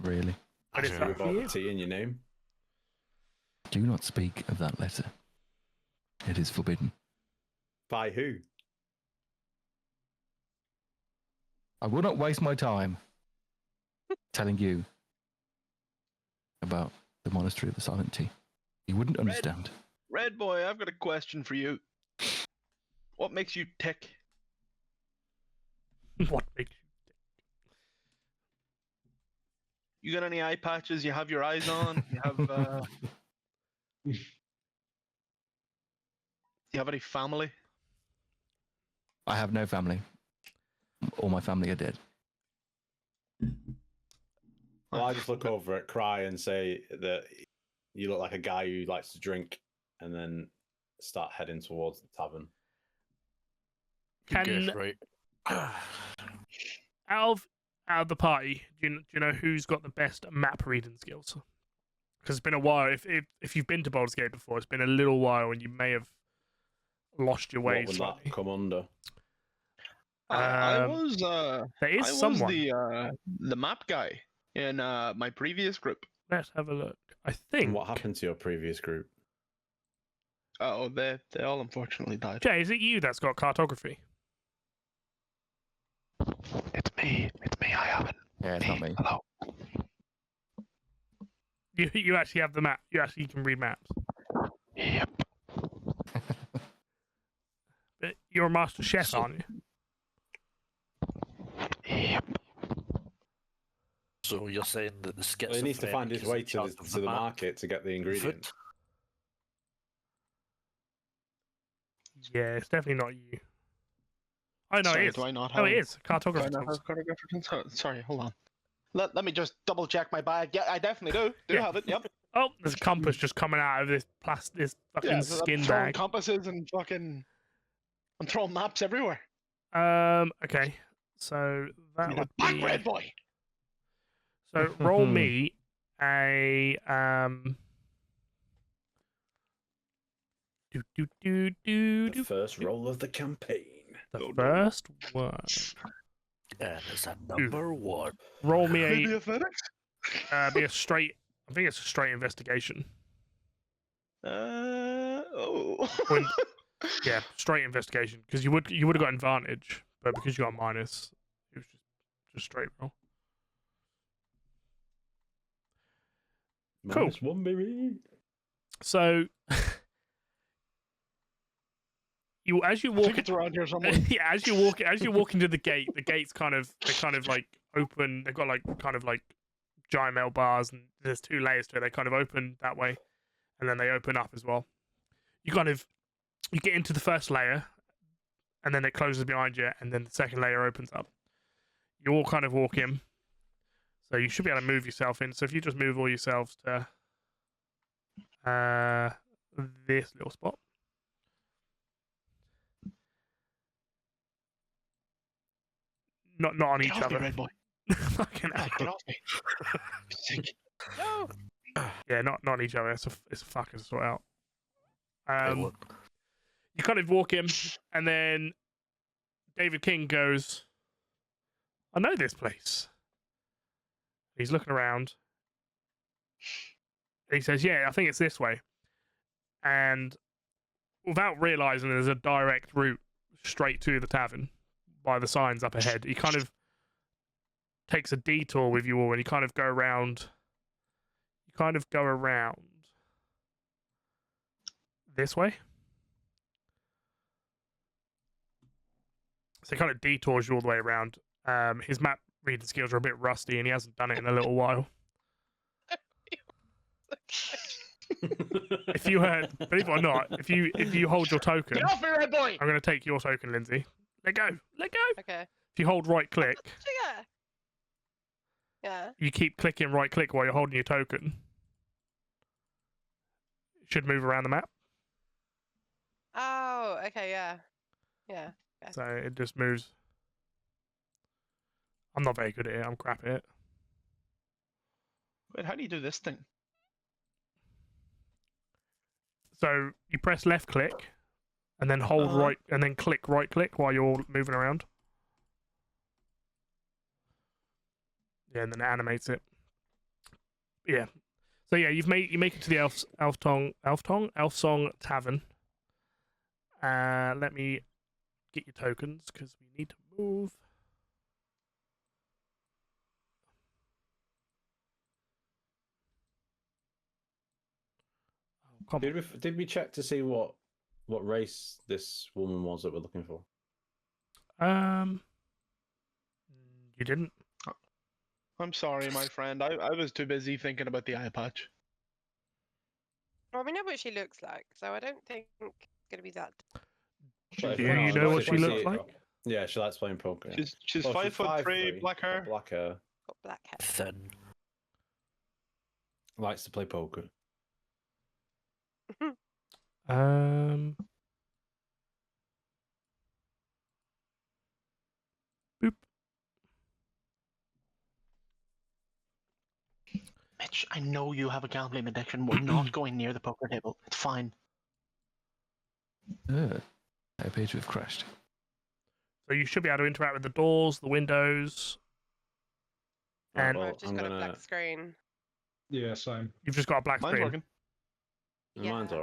Really?
But it's
Actually,
up to
About
you.
the tea in your name.
Do not speak of that letter. It is forbidden.
By who?
I will not waste my time telling you about the monastery of the Silent Tea. You wouldn't understand.
Red boy, I've got a question for you. What makes you tick?
What makes
You got any eye patches you have your eyes on? You have you have any family?
I have no family. All my family are dead.
Well, I just look over at Krai and say that you look like a guy who likes to drink, and then start heading towards the tavern.
Can
Guess right.
out of the party, do you know who's got the best map reading skills? Because it's been a while. If you've been to Baldur's Gate before, it's been a little while, and you may have lost your
What
way
would
slightly.
that come under?
I
Um,
was
There is
I was
someone.
the map guy in my previous group.
let's have a look. I
And
think.
what happened to your previous group?
Oh, they all unfortunately died.
Jay, is it you that's got cartography?
It's me. It's me. I have it.
Yeah, it's not me.
Hello.
You actually have the map. You actually can read maps.
Yep.
But you're a master chef,
So-
aren't you?
Yep.
So you're saying that the schizophrenic
Well, he needs to find his
is
way
in
to
charge
the,
of
to the
map
market to get the
and food?
ingredients.
Yeah, it's definitely not you. Oh no,
Sorry,
it is.
do I not
Oh,
have?
it is.
Do I
Cartographer.
not have cartographer? Sorry, hold on. Let me just double check my bag. Yeah, I definitely do. Do
Yeah.
have it. Yep.
Oh, there's a compass just coming out of this this fucking
Yeah, so I'm
skin
throwing
bag.
compasses and fucking. I'm throwing maps everywhere.
Okay. So that
Give me
would
that back,
be.
red boy.
So roll me a
The first roll of the campaign.
The first one.
And it's a number one.
Roll me
Maybe
a
athletics.
be a straight. I think it's a straight investigation.
Oh.
When- Yeah, straight investigation because you would have got advantage, but because you got a minus, it was just straight roll. Cool.
Minus one, baby.
So as you
I
walk
think it's around here somewhere.
yeah, as you walk into the gates kind of like open. They've got like kind of like giant metal bars, and there's 2 layers to it. They kind of open that way, and then they open up as well. You get into the first layer, and then it closes behind you, and then the second layer opens up. You all kind of walk in, so you should be able to move yourself in. So if you just move all yourselves to this little spot. Not on
Get
each
off me,
other.
red boy.
Fucking
Ah,
hell.
get off me. Sick.
No.
Yeah, not on each other. It's a fucker to sort out.
Right, look.
You kind of walk in, and then David King goes, "I know this place." He's looking around. He says, "Yeah, I think it's this way." And without realizing there's a direct route straight to the tavern by the signs up ahead, he kind of takes a detour with you all, and you kind of go around. You kind of go around this way. So he kind of detours you all the way around. His map reading skills are a bit rusty, and he hasn't done it in a little while. If you believe it or not, if you hold your token,
Get off me, red boy.
I'm going to take your token, Lindsay. Let go.
Okay.
If you hold right click,
Trigger. Yeah.
you keep clicking right click while you're holding your token. It should move around the map.
Oh, okay, yeah. Yeah.
So it just moves. I'm not very good at it. I'm crap at it.
Wait, how do you do this thing?
So you press left click, and then hold right, and then click right click while you're moving around. Yeah, and then it animates it. Yeah. So yeah, you make it to the Elf Song Tavern. Let me get your tokens because we need to move. Oh, come on.
Did we check to see what race this woman was that we're looking for?
You didn't.
I'm sorry, my friend. I was too busy thinking about the eye patch.
Well, we know what she looks like, so I don't think it's going to be that.
But
Do
if
you
not,
know
if
what she
we see
looks
it-
like?
Yeah, she likes playing poker.
She's
Well,
5'3", black hair.
Black hair.
Got black hair.
Thin.
Likes to play poker.
Boop.
Mitch, I know you have a gambling addiction. We're not going near the poker table. It's fine.
Our page to have crashed.
So you should be able to interact with the doors, the windows.
Right,
And-
well,
I've just
I'm
got a
gonna
black screen.
Yeah, same.
You've just got a black
Mine's
screen.
working.
Mine's
Yeah.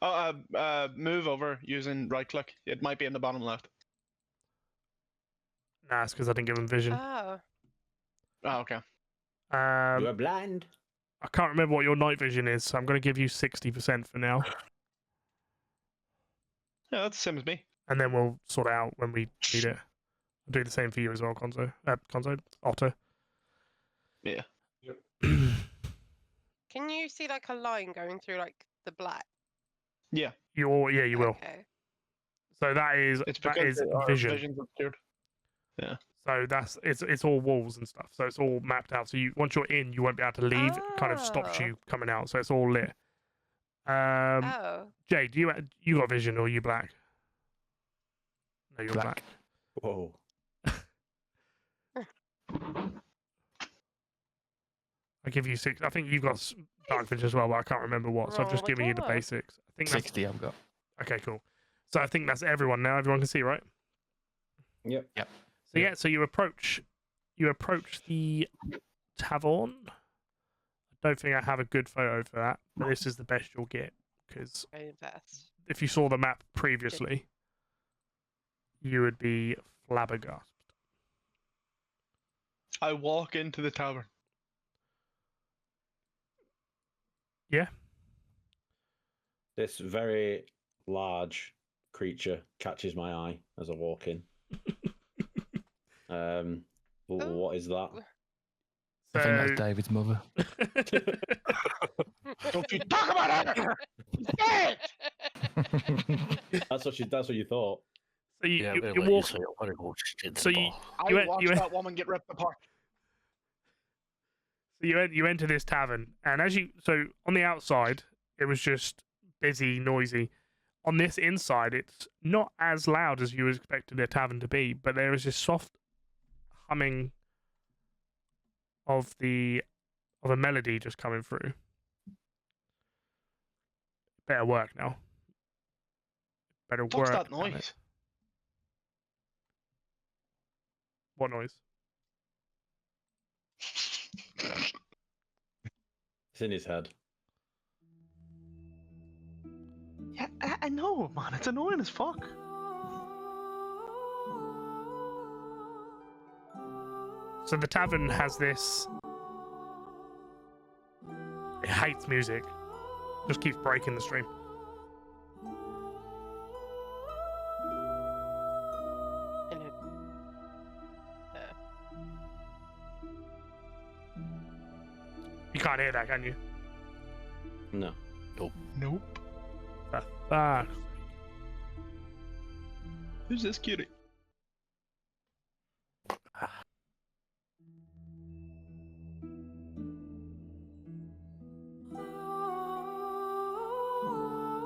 alright.
Oh, move over using right click. It might be in the bottom left.
Nah, it's because I didn't give him vision.
Oh.
Oh, okay.
You
I
are blind.
can't remember what your night vision is, so I'm going to give you 60% for now,
Yeah, that's the same as me.
and then we'll sort it out when we need it. I'll do the same for you as well, Conzo. Otto.
Yeah.
Can you see like a line going through like the black?
Yeah.
You will.
Okay.
So that is
It's
that
because
is
our
vision.
vision's obscured.
So it's all walls and stuff. So it's all mapped out. So once you're in, you won't be able to leave. It kind of stops
Oh.
you coming out. So it's all lit.
Oh.
Jay, do you got vision or are you black? No, you're black.
Whoa.
I give you 6. I think you've got dark vision as well, but I can't remember what. So I've just
Oh my
given you the
God.
basics. I think that's
60 I've got.
okay. Cool. So I think that's everyone now. Everyone can see, right?
Yep.
So yeah. So you approach the tavern. I don't think I have a good photo for that, but this is the best you'll get because
Very fast.
if you saw the map previously, you would be flabbergasted.
I walk into the tavern.
Yeah.
This very large creature catches my eye as I walk in. What is that?
I think that's
So
David's mother.
Don't you talk about it!
That's what you thought.
so you,
Yeah,
you,
we'll
you
let
walk.
say it when it goes into
So
the
you-
bar.
I
went-
watched
you went-
that woman get ripped apart.
So you enter this tavern, and so on the outside it was just busy, noisy. On this inside, it's not as loud as you expected a tavern to be, but there is this soft humming of a melody just coming through. Better work now. Better
What's
work.
that
damn it.
noise?
What noise?
It's in his head.
Yeah, I know, man. It's annoying as fuck.
So the tavern has this. It hates music. Just keeps breaking the stream.
Hello.
You can't hear that, can you?
No.
Nope.
For fuck's sake.
Who's this cutie?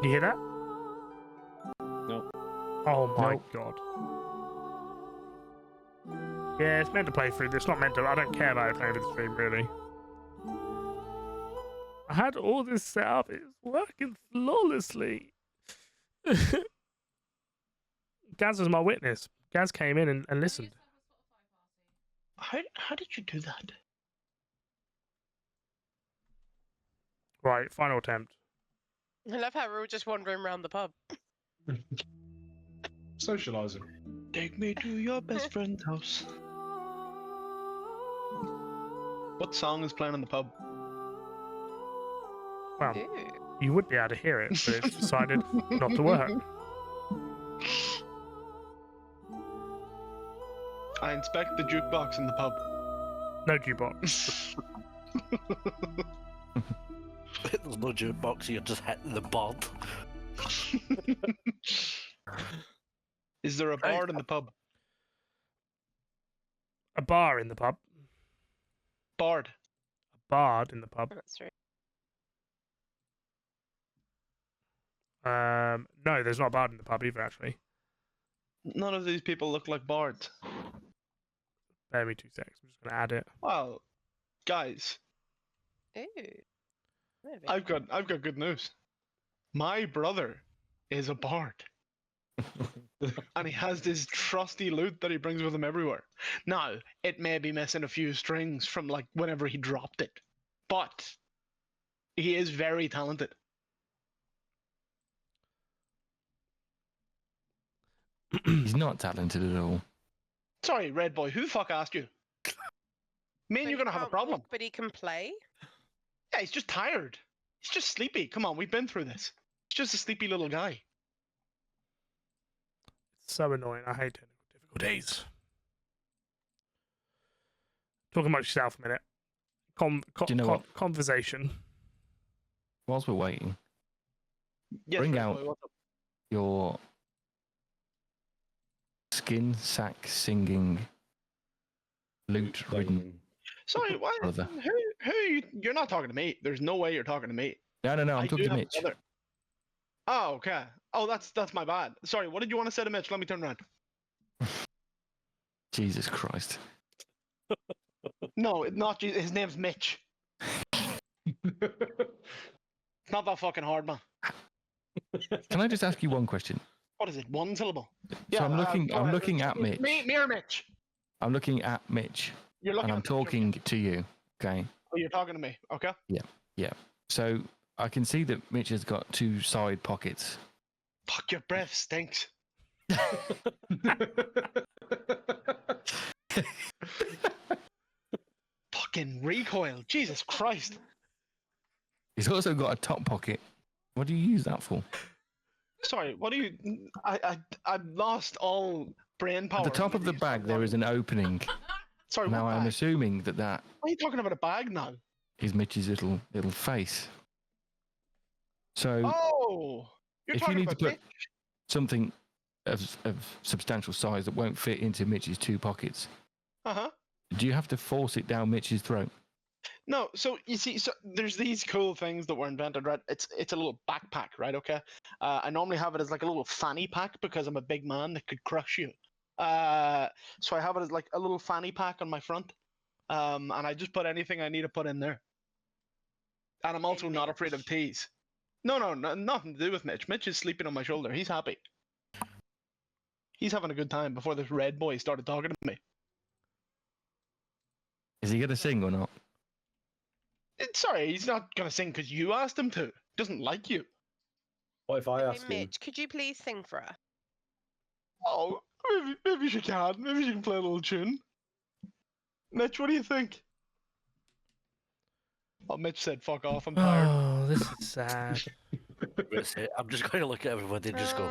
You hear that?
No.
Oh my
Nope.
god. Yeah, it's meant to play through. It's not meant to. I don't care about it playing through the stream, really. I had all this set up. It's working flawlessly. Gaz was my witness. Gaz came in and listened.
How did you do that?
Right, final attempt.
I love how we're all just wandering around the pub.
Socializing.
Take me to your best friend's house. What song is playing in the pub?
Well,
Ooh.
you would be able to hear it, but it's decided not to work.
I inspect the jukebox in the pub.
No jukebox.
There's no jukebox, you're just hitting the board.
Is there a bard in the pub?
A bar in the pub.
Bard.
A bard in the pub.
Oh, that's true.
No, there's not a bard in the pub either, actually.
None of these people look like bards.
Bear me 2 seconds. I'm just going to add it.
Well, guys,
Ooh. Maybe.
I've got good news. My brother is a bard. And he has this trusty lute that he brings with him everywhere. Now, it may be missing a few strings from like whenever he dropped it. but he is very talented.
He's not talented at all.
Sorry, Red Boy, who the fuck asked you? Me and
But
you're
he
gonna have a
can't
problem.
walk, but he can play.
Yeah, he's just tired. He's just sleepy. Come on, we've been through this. He's just a sleepy little guy.
It's so annoying. I hate technical difficulties. Talking about yourself a minute.
Do you know what?
Conversation.
Whilst we're waiting,
Yes,
Bring
Red
out-
Boy, what's up?
your skin sack singing, lute ridden.
Sorry, what?
Brother.
Who you're not talking to me. There's no way you're talking to me.
No, I'm
I
talking
do
to
have a
Mitch.
brother. Oh, okay. Oh, that's my bad. Sorry, what did you want to say to Mitch? Let me turn around.
Jesus Christ.
No, not his name's Mitch. It's not that fucking hard, man.
Can I just ask you one question?
What is it? One syllable.
So I'm looking.
go
I'm
ahead.
looking at Mitch.
Me or Mitch?
I'm looking at Mitch,
You're looking
and I'm
at Mitch,
talking to you. Okay.
okay? Oh, you're talking to me. Okay.
So I can see that Mitch has got two side pockets.
Fuck, your breath stinks. Fucking recoil. Jesus Christ.
He's also got a top pocket. What do you use that for?
Sorry, what do you? I lost all brain power.
At the top of the bag, there is an opening.
Sorry,
Now
what
I'm
bag?
assuming that
Why are you talking about a bag now?
is Mitch's little face. So
Oh, you're
if you
talking
need to
about
put
Mitch.
something of substantial size that won't fit into Mitch's two pockets,
Uh-huh.
do you have to force it down Mitch's throat?
No, so you see, so there's these cool things that were invented, right? It's a little backpack, right? Okay. I normally have it as like a little fanny pack because I'm a big man that could crush you. So I have it as like a little fanny pack on my front, and I just put anything I need to put in there. And I'm also not afraid of teas. No, nothing to do with Mitch. Mitch is sleeping on my shoulder. He's happy. He's having a good time before this red boy started talking to me.
Is he going to sing or not?
Sorry, he's not gonna sing because you asked him to. He doesn't like you.
What if I
Hey,
ask him?
Mitch, could you please sing for us?
Oh, maybe she can. Maybe she can play a little tune. Mitch, what do you think? Oh, Mitch said, "Fuck off, I'm tired."
Oh, this is sad.
I'm just going to look at everybody and just go.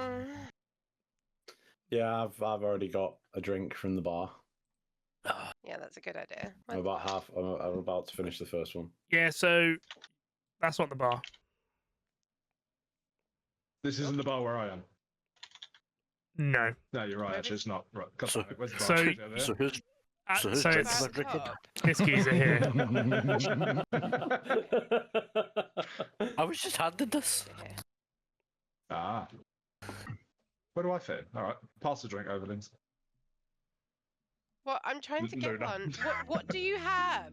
Yeah, I've already got a drink from the bar.
Yeah, that's a good idea.
I'm about I'm about to finish the first one.
Yeah, so that's not the bar.
This isn't the bar where I am.
No.
No, you're right.
Where
Actually, it's not. Right. Come
So-
on, where's the bar?
so-
Yeah, there.
So who's
So
who's
it's
drinking and drinking?
this geezer here.
I was just handed this.
Okay.
Ah. Where do I fit? All right. Pass the drink over, Lindsay.
Well, I'm trying to get
No, no.
one. What do you have?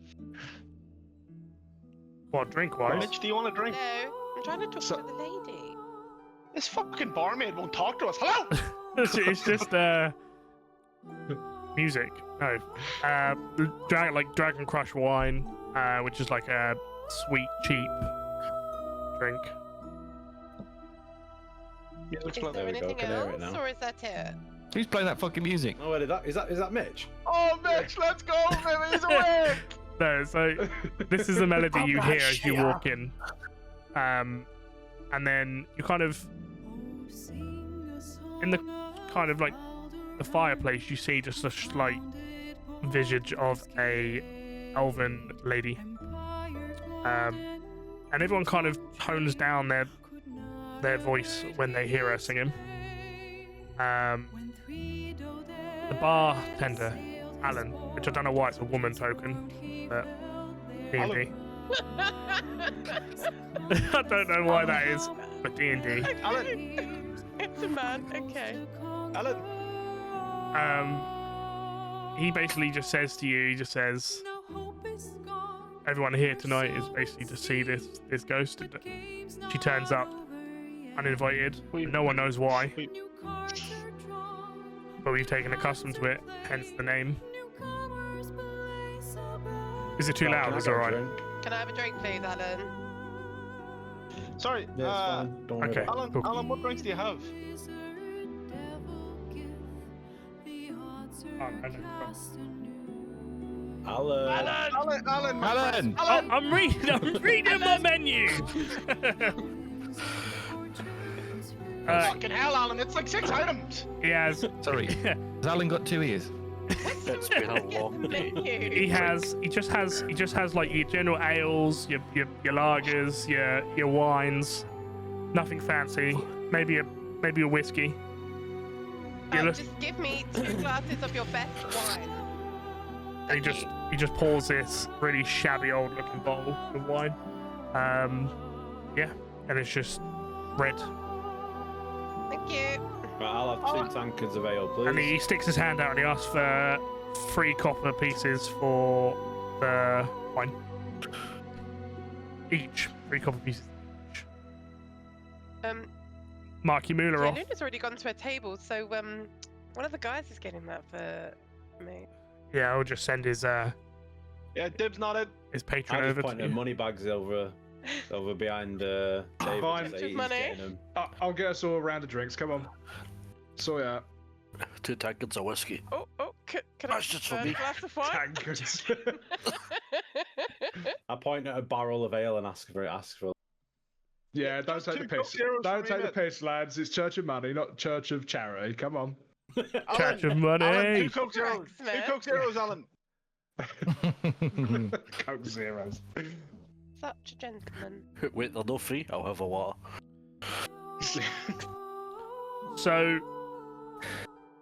What, drink wise?
Mitch, do you want a drink?
No, I'm trying to talk
So-
to the lady.
This fucking barmaid won't talk to us. Hello.
It's just music. No. Dragon Crush wine, which is like a sweet, cheap drink.
Music's
Is
playing.
there
we go,
anything
can hear it
else,
now.
or is that it?
Who's playing that fucking music?
Oh, wait, is that Mitch?
Oh, Mitch, let's go, baby. He's awake.
No, so this is the melody
I'm
you
not
hear as you
sure.
walk in. And then you kind of, in the kind of like the fireplace, you see just a slight visage of a elven lady. And everyone kind of tones down their voice when they hear her singing. The bartender, Alan, which I don't know why it's a woman token, but D&D. I don't know why that is, but D&D.
Alan.
It's a man. Okay.
Alan.
He basically just says to you, he just says, everyone here tonight is basically to see this ghost. She turns up uninvited. No one knows why, but we've taken a custom to it, hence the name. Is it too
Right,
loud?
can I
Is
get
it
a
alright?
drink?
Can I have a drink, please, Alan?
Sorry,
Yeah, it's fine. Don't worry
okay.
about
Alan,
Cool.
Alan, what drinks do you have?
Oh, I know.
it. Alan.
Alan!
Oh, I'm reading my menu.
Fucking hell, Alan, it's like 6 items!
He has.
Sorry. Has Alan got 2 ears?
It's been a long day.
He just has like your general ales, your lagers, your wines, nothing fancy. Maybe a whiskey.
Just give me 2 glasses of your best wine.
And he just pours this really shabby old looking bottle of wine. Yeah, and it's just red.
Thank you.
Right, I'll have 2 tankards of ale, please.
And he sticks his hand out and he asks for 3 copper pieces for the wine. Each 3 copper pieces. Marky Moolah off.
Luna's already gone to a table, so one of the guys is getting that for me.
Yeah, I'll just send his
Yeah, Dib's not it.
patron
I'll just
over
point
to
the
you.
money bags over behind David.
Fine.
so he's
Money.
getting them.
I'll get us all a round of drinks. Come on. Sort it out.
2 tankards of whiskey.
Oh, can I
That's just for
have
me.
a glass of wine?
Tankards.
I point at a barrel of ale and ask for it.
Yeah, don't take the
2
piss.
Coke Zeros
Don't
for me,
take the piss, lads. It's Church of Money, not Church of Charity. Come on.
Church of money.
Alan, 2 Coke Zeros.
Correct,
2
Smith.
Coke Zeros, Alan.
Coke Zeros.
Such a gentleman.
Wait, they're not free. I'll have a water.
So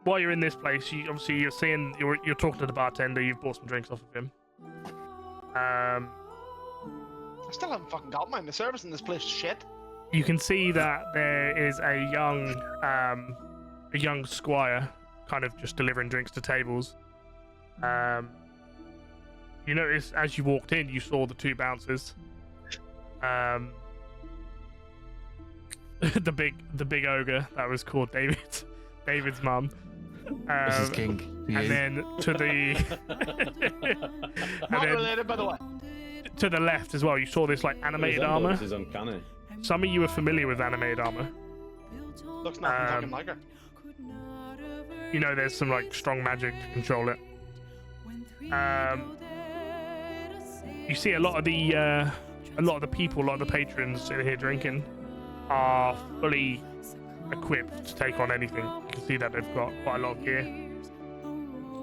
while you're in this place, you're talking to the bartender. You've bought some drinks off of him.
I still haven't fucking got mine. The service in this place is shit.
You can see that there is a young squire, kind of just delivering drinks to tables. You notice as you walked in, you saw the 2 bouncers. The big ogre that was called David's mum.
This is King.
And then to the
Not related, by the way.
to the left as well, you saw this like animated armor.
This is uncanny.
Some of you are familiar with animated armor.
Looks nothing fucking like her.
You know, there's some like strong magic to control it. You see a lot of the people, a lot of the patrons in here drinking are fully equipped to take on anything. You can see that they've got quite a lot of gear.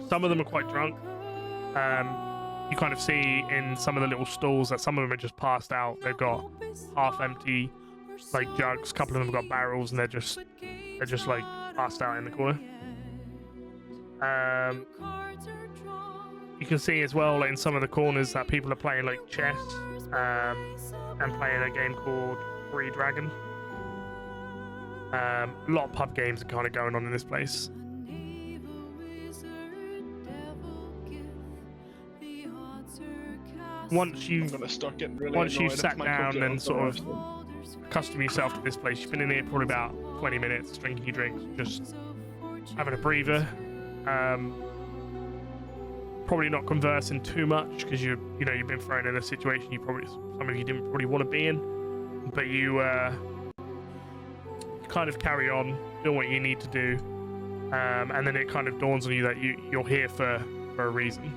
Some of them are quite drunk. You kind of see in some of the little stalls that some of them are just passed out. They've got half empty like jugs. A couple of them have got barrels, and they're just like passed out in the corner. You can see as well, like, in some of the corners that people are playing like chess and playing a game called Free Dragon. A lot of pub games are kind of going on in this place. Once
I'm
you've
gonna start getting really
once you've
annoyed if
sat
my
down
Coke
and
Zeros
sort
don't
of
work.
accustom yourself to this place, you've been in here probably about 20 minutes drinking your drinks, just having a breather. Probably not conversing too much because you've been thrown in a situation some of you didn't probably want to be in, but you kind of carry on doing what you need to do, and then it kind of dawns on you that you're here for a reason.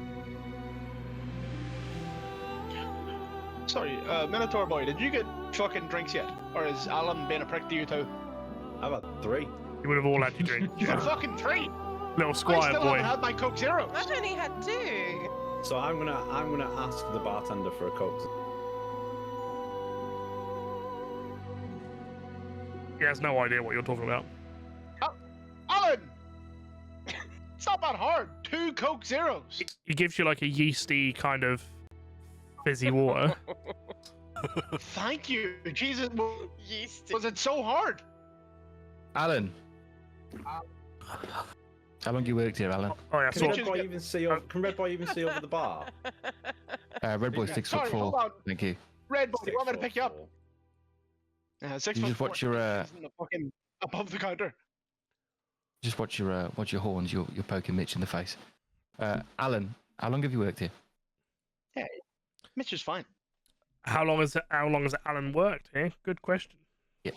Sorry, Minotaur boy, did you get fucking drinks yet? Or is Alan being a prick to you too?
I've had 3.
You would have all had your drink.
You got fucking 3!
Little
I
squire
still
boy.
haven't had my Coke Zeros!
I've only had 2.
So I'm gonna ask the bartender for a Coke.
He has no idea what you're talking about.
Alan! It's not that hard. 2 Coke Zeros!
He gives you like a yeasty kind of fizzy water.
Thank you! Jesus,
Yeast.
was it so hard?
Alan. How long you worked here, Alan?
Oh yeah,
Can
so
Red Boy even see over? Can Red Boy even see over the bar?
Red Boy's 6'4".
Sorry, hold on.
Thank you.
Red Boy, you want me to pick you up?
6'4".
6
You
foot
just watch
4,
your
he's in the fucking above the counter.
Just watch your horns. You're poking Mitch in the face. Alan, how long have you worked here?
Mitch is fine.
How long has Alan worked here? Good question.
Yeah.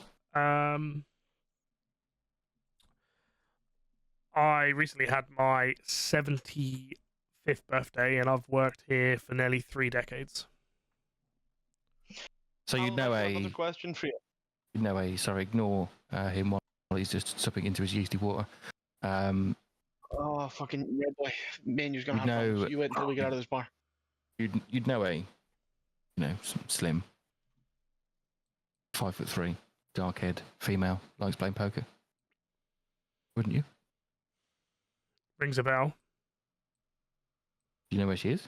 I recently had my 75th birthday, and I've worked here for nearly 3 decades.
So you'd
Alan,
know
I have
a,
another question for you.
sorry, ignore him while he's just supping into his yeasty water.
Oh, fucking yeah, boy. Man, you're gonna
You
have
know-
problems. You wait until we get out of this bar.
You'd know a, some slim, 5'3", dark-haired female likes playing poker, wouldn't you?
Rings a bell.
Do you know where she is?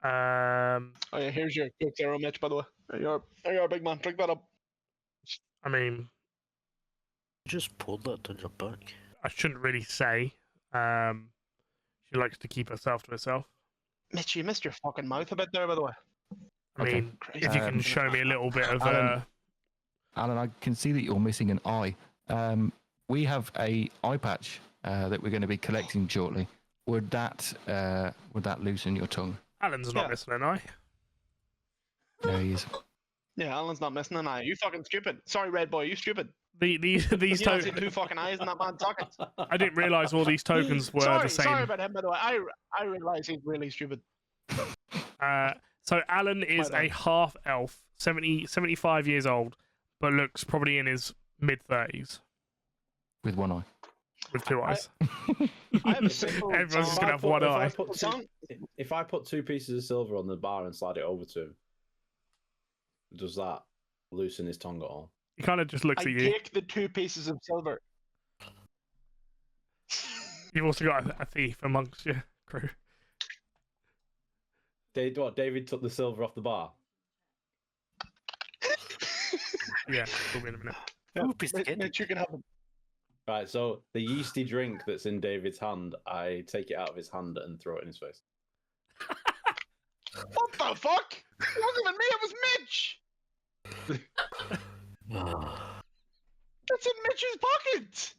Oh yeah, here's your Coke Zero, Mitch. By the way, there you are, big man. Drink that up.
I mean,
Just poured that down your back.
I shouldn't really say. She likes to keep herself to herself.
Mitch, you missed your fucking mouth a bit there, by the way.
I
Okay.
mean, if you can show me a little bit of
Alan, I can see that you're missing an eye. We have a eye patch that we're going to be collecting shortly. Would that loosen your tongue?
Alan's not
Yeah.
missing an eye.
There he is.
Yeah, Alan's not missing an eye. You fucking stupid. Sorry, Red Boy, you stupid.
These
You don't see
tokens.
2 fucking eyes in that man's sockets.
I didn't realise all these tokens were
Sorry,
the same.
sorry about him, by the way. I realise he's really stupid.
So Alan is
My
a
bad.
half elf, 75 years old, but looks probably in his mid-30s
With one eye.
with 2 eyes.
I have a simple
Everyone's just
song.
gonna have one eye.
If I put 2 pieces of silver on the bar and slide it over to him, does that loosen his tongue at all?
He kind of just looks
I
at you.
take the 2 pieces of silver.
You've also got a thief amongst your crew.
David took the silver off the bar.
Yeah, we'll be in a minute.
Ooh, piece of
Mitch,
candy.
Mitch, you can have him.
Right, so the yeasty drink that's in David's hand, I take it out of his hand and throw it in his face.
What the fuck? It wasn't even me, it was Mitch! That's in Mitch's pocket!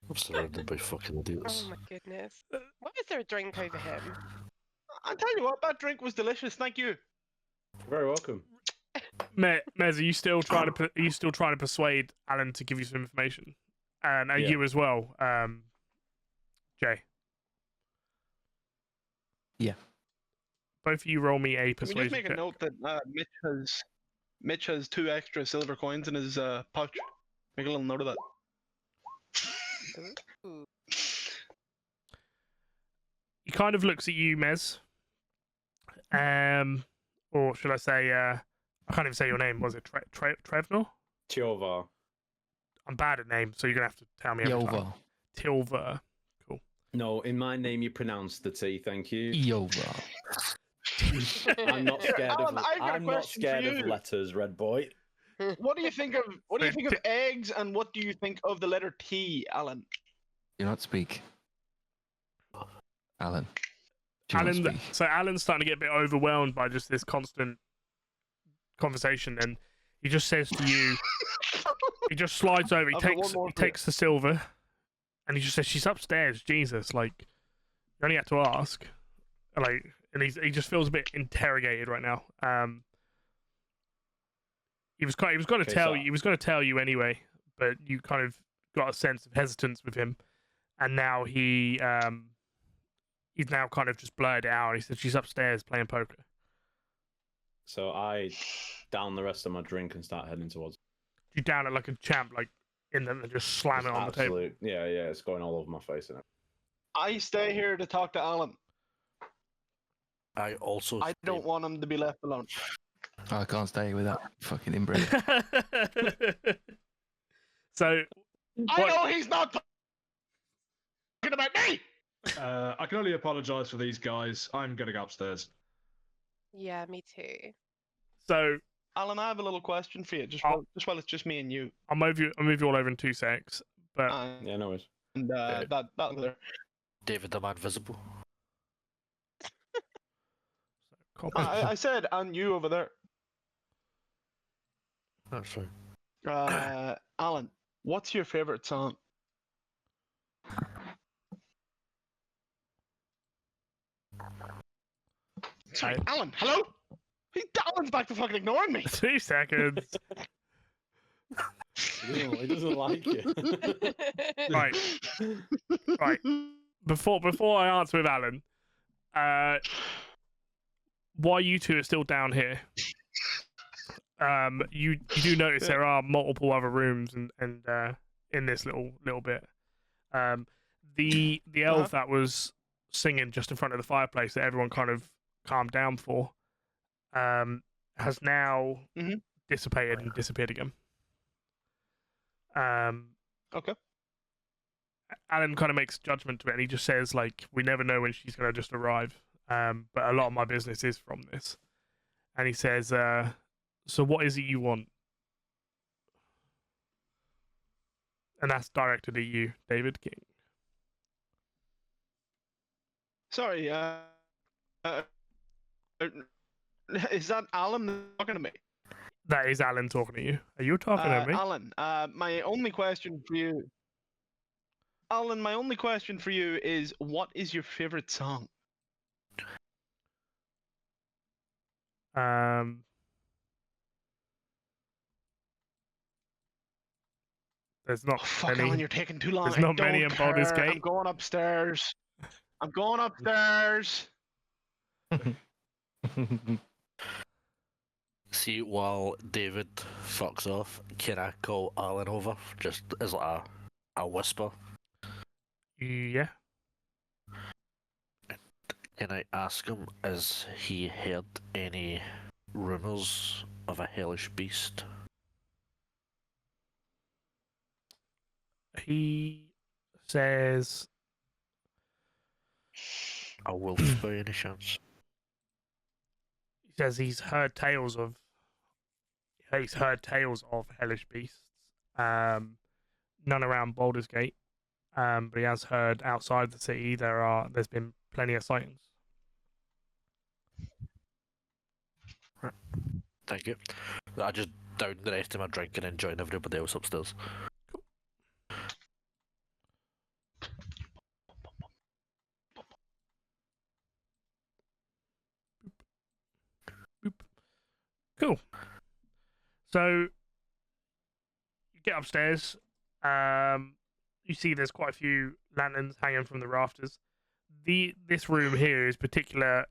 I'm surrounded by fucking idiots.
Oh my goodness. Why is there a drink over him?
I tell you what, that drink was delicious, thank you.
You're very welcome.
Mez, are you still trying to persuade Alan to give you some information? And
Yeah.
you as well, Jay.
Yeah.
Both of you roll me a
Can we
persuasion
just make a
check.
note that Mitch has 2 extra silver coins in his pouch? Make a little note of that.
Ooh.
He kind of looks at you, Mez. Or should I say, I can't even say your name. Was it Trevnor?
Tiovar.
I'm bad at names, so you're gonna have to tell me every time.
Yova.
Tilver.
No, in my name you pronounce the T, thank you.
Yova.
I'm not scared
Alan,
of
I've got a
I'm not
question for
scared of
you.
letters, Red Boy.
What do you think of eggs, and what do you think of the letter T, Alan?
Do not speak. Alan. Do not speak.
So Alan's starting to get a bit overwhelmed by just this constant conversation, and he just says to you, he just slides over,
I've got one more
he
for you.
takes the silver, and he just says, "She's upstairs." Jesus, like you only had to ask, like, and he just feels a bit interrogated right now. He was going to tell you. He was going to tell you anyway, but you kind of got a sense of hesitance with him, and now he's now kind of just blurred it out. He said she's upstairs playing poker.
So I down the rest of my drink and start heading towards.
You down it like a champ, like in them, and just slam it on the table.
Yeah, it's going all over my face. Isn't it?
I stay here to talk to Alan.
I also.
I don't want him to be left alone.
I can't stay with that fucking inbreed.
So
I know he's not talking about me!
I can only apologise for these guys. I'm going to go upstairs.
Yeah, me too.
So
Alan, I have a little question for you, just
I'll-
while it's just me and you.
I'll move you all over in 2 secs. But
Yeah, no worries.
And that there.
David the Man Visible.
copy.
I said, and you over there.
That's fine.
Alan, what's your favourite song? Sorry,
Right.
Alan. Hello. Alan's back to fucking ignoring me.
2 seconds.
He doesn't like it.
Right. Right. Before I answer with Alan, while you two are still down here, you do notice there are multiple other rooms and in this little bit. The elf that was singing just in front of the fireplace that everyone kind of calmed down for, has now dissipated and disappeared again.
Okay.
Alan kind of makes judgment to it, and he just says, like, we never know when she's going to just arrive. But a lot of my business is from this. And he says, so what is it you want? And that's directed at you, David King.
Sorry, is that Alan talking to me?
That is Alan talking to you. Are you talking to me?
Alan, my only question for you... Alan, my only question for you is, what is your favorite song?
There's not
Fuck,
many.
Alan, you're taking too long.
There's not
I
many
don't
in Baldur's
care.
Gate.
I'm going upstairs. I'm going upstairs.
See, while David fucks off, can I call Alan over just as like a whisper?
Yeah.
Can I ask him, has he heard any rumours of a hellish beast?
He says,
A wolf by any chance?
he says he's heard tales of hellish beasts. None around Baldur's Gate. But he has heard outside the city there's been plenty of sightings.
Thank you. I just downed the rest of my drink and then joined everybody else upstairs.
Cool. So you get upstairs. You see there's quite a few lanterns hanging from the rafters. This room here is particularly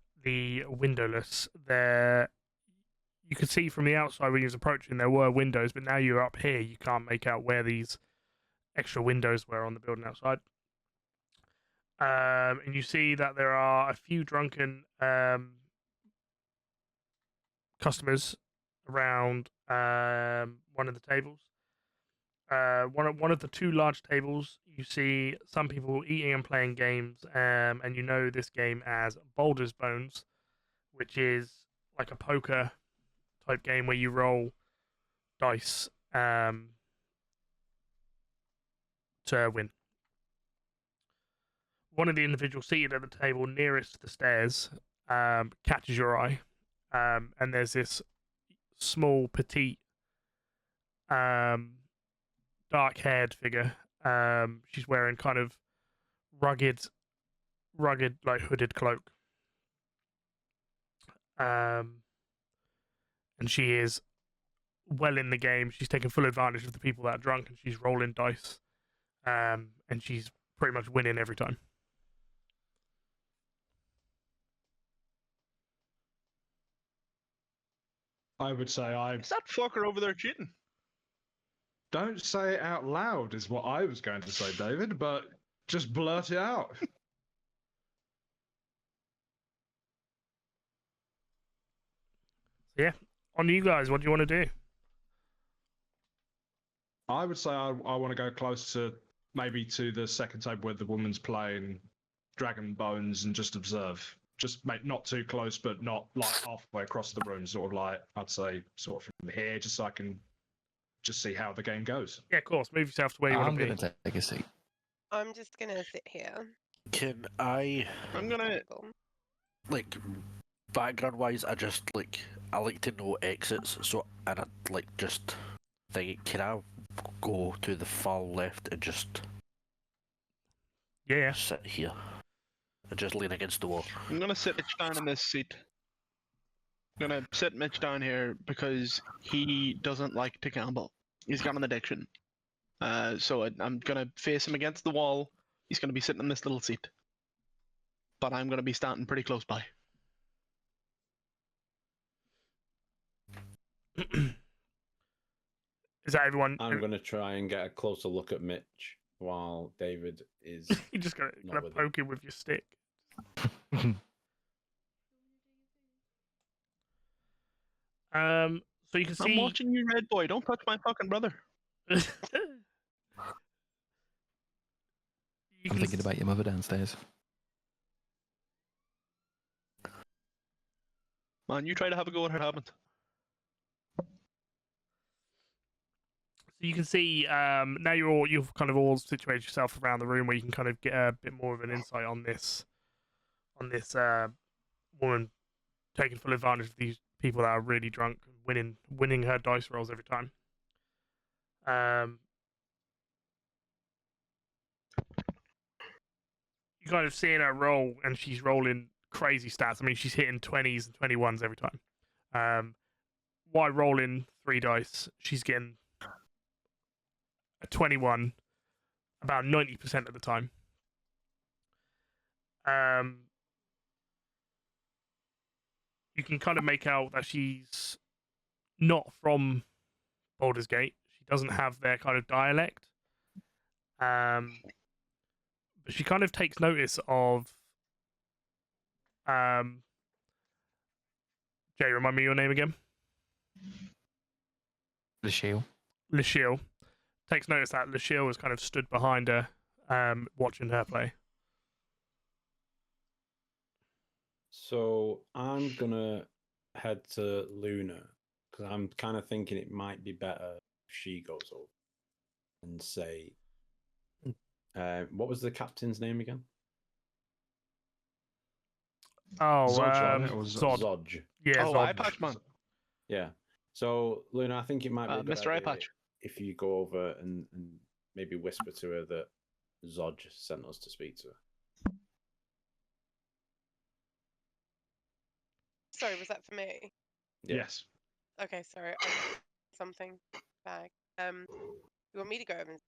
windowless. There, you could see from the outside when you was approaching there were windows, but now you're up here, you can't make out where these extra windows were on the building outside. And you see that there are a few drunken customers around one of the tables. One of the 2 large tables, you see some people eating and playing games, and you know this game as Baldur's Bones, which is like a poker type game where you roll dice to win. One of the individuals seated at the table nearest to the stairs catches your eye, and there's this small, petite, dark-haired figure. She's wearing kind of rugged, like hooded cloak. And she is well in the game. She's taking full advantage of the people that are drunk, and she's rolling dice. And she's pretty much winning every time.
I would say
Is that fucker over there cheating?
don't say it out loud is what I was going to say, David, but just blurt it out.
Yeah. On you guys, what do you want to do?
I would say I want to go close to maybe to the second table where the woman's playing Dragon Bones and just observe. Just make not too close, but not like halfway across the room, sort of like I'd say sort of from here, just so I can just see how the game goes.
Yeah, of course. Move yourself to where you want
I'm
to be.
going to take a seat.
I'm just gonna sit here.
Can I,
I'm gonna...
like, background wise, I like to know exits, so, and I like just think, can I go to the far left and just
Yeah.
sit here and just lean against the wall?
I'm gonna sit down in this seat. gonna sit Mitch down here because he doesn't like to gamble. He's got an addiction. So I'm gonna face him against the wall. He's gonna be sitting in this little seat, but I'm gonna be standing pretty close by.
Is that everyone?
I'm going to try and get a closer look at Mitch while David is.
You're just gonna
not with
poke him with your stick. So you can see.
I'm watching you, Red Boy. Don't touch my fucking brother.
I'm thinking about your mother downstairs.
Man, you try to have a go at her, haven't?
So you can see now you've kind of all situated yourself around the room where you can kind of get a bit more of an insight on this woman taking full advantage of these people that are really drunk, winning her dice rolls every time. You kind of seeing her roll, and she's rolling crazy stats. I mean, she's hitting 20s and 21s every time. While rolling 3 dice, she's getting a 21 about 90% of the time. You can kind of make out that she's not from Baldur's Gate. She doesn't have their kind of dialect. But she kind of takes notice of Jay, remind me your name again. Lasthiel takes notice that Lasthiel has kind of stood behind her, watching her play.
So I'm gonna head to Luna because I'm kind of thinking it might be better if she goes over and say, what was the captain's name again?
Oh,
Zodge, it was
Zod.
Zodge.
Yeah,
Oh,
Zod.
eye patch, man.
Yeah. So Luna, I think it might be a good
Mr. Eye
idea
Patch.
if you go over and maybe whisper to her that Zodge sent us to speak to her.
Sorry, was that for me?
Yeah.
Yes.
Okay, sorry. Something bag. You want me to go over and...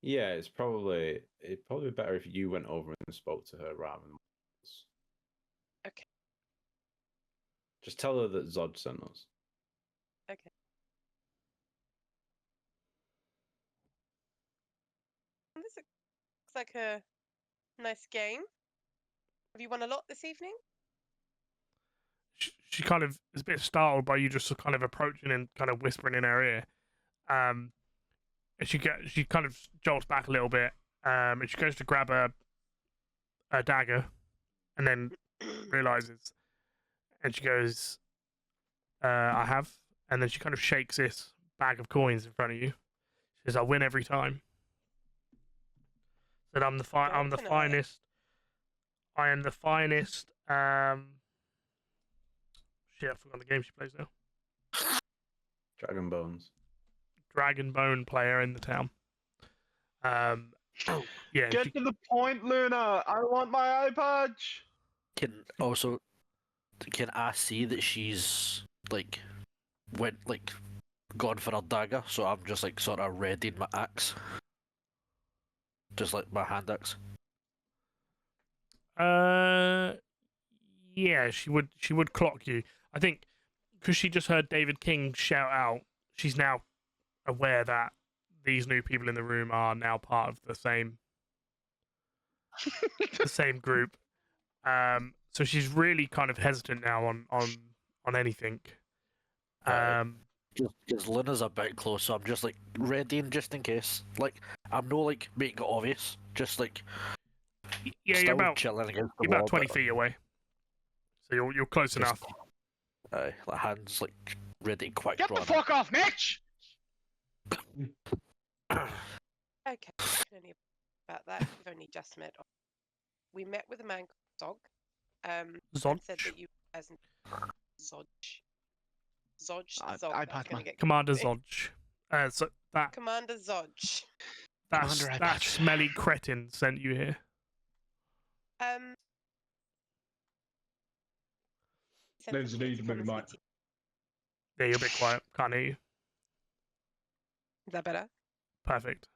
Yeah, it'd probably be better if you went over and spoke to her rather than us.
Okay.
Just tell her that Zod sent us.
Okay. This looks like a nice game. Have you won a lot this evening?
She kind of is a bit startled by you just kind of approaching and kind of whispering in her ear. And she kind of jolts back a little bit. And she goes to grab a dagger, and then realizes, and she goes, "I have." And then she kind of shakes this bag of coins in front of you. She says, "I win every time." Said, "I'm the finest. I am the finest." Shit, I forgot the game she plays now.
Dragon Bones.
Dragon Bone player in the town. Yeah.
Get to the point, Luna. I want my eye patch.
Can I see that she's gone for her dagger? So I'm just sort of readying my axe, just like my hand axe.
Yeah, she would clock you. I think because she just heard David King shout out, she's now aware that these new people in the room are now part of the same group. So she's really kind of hesitant now on anything.
Because Luna's a bit close, so I'm just readying just in case. I'm no making it obvious, just
yeah,
still
you're about
chilling against the
you're about
wall,
20
but,
feet away, so you're close
Just-
enough.
hands ready, quick.
Get the
drawn.
fuck off, Mitch!
Okay, only about that. We've only just met. We met with a man called Zog. And said
Zodge,
that you as Zodge. Zodge.
I
Zog. I was
patch
gonna
man.
get
Commander
confused.
Zodge. So that
Commander Zodge.
Commander, I
that
patch.
smelly cretin sent you here.
He sent
There's
us
a
here
need
to
to
come
move
and
mic.
speak to you.
Yeah, you're a bit quiet. Can't hear you.
Is that better?
Perfect.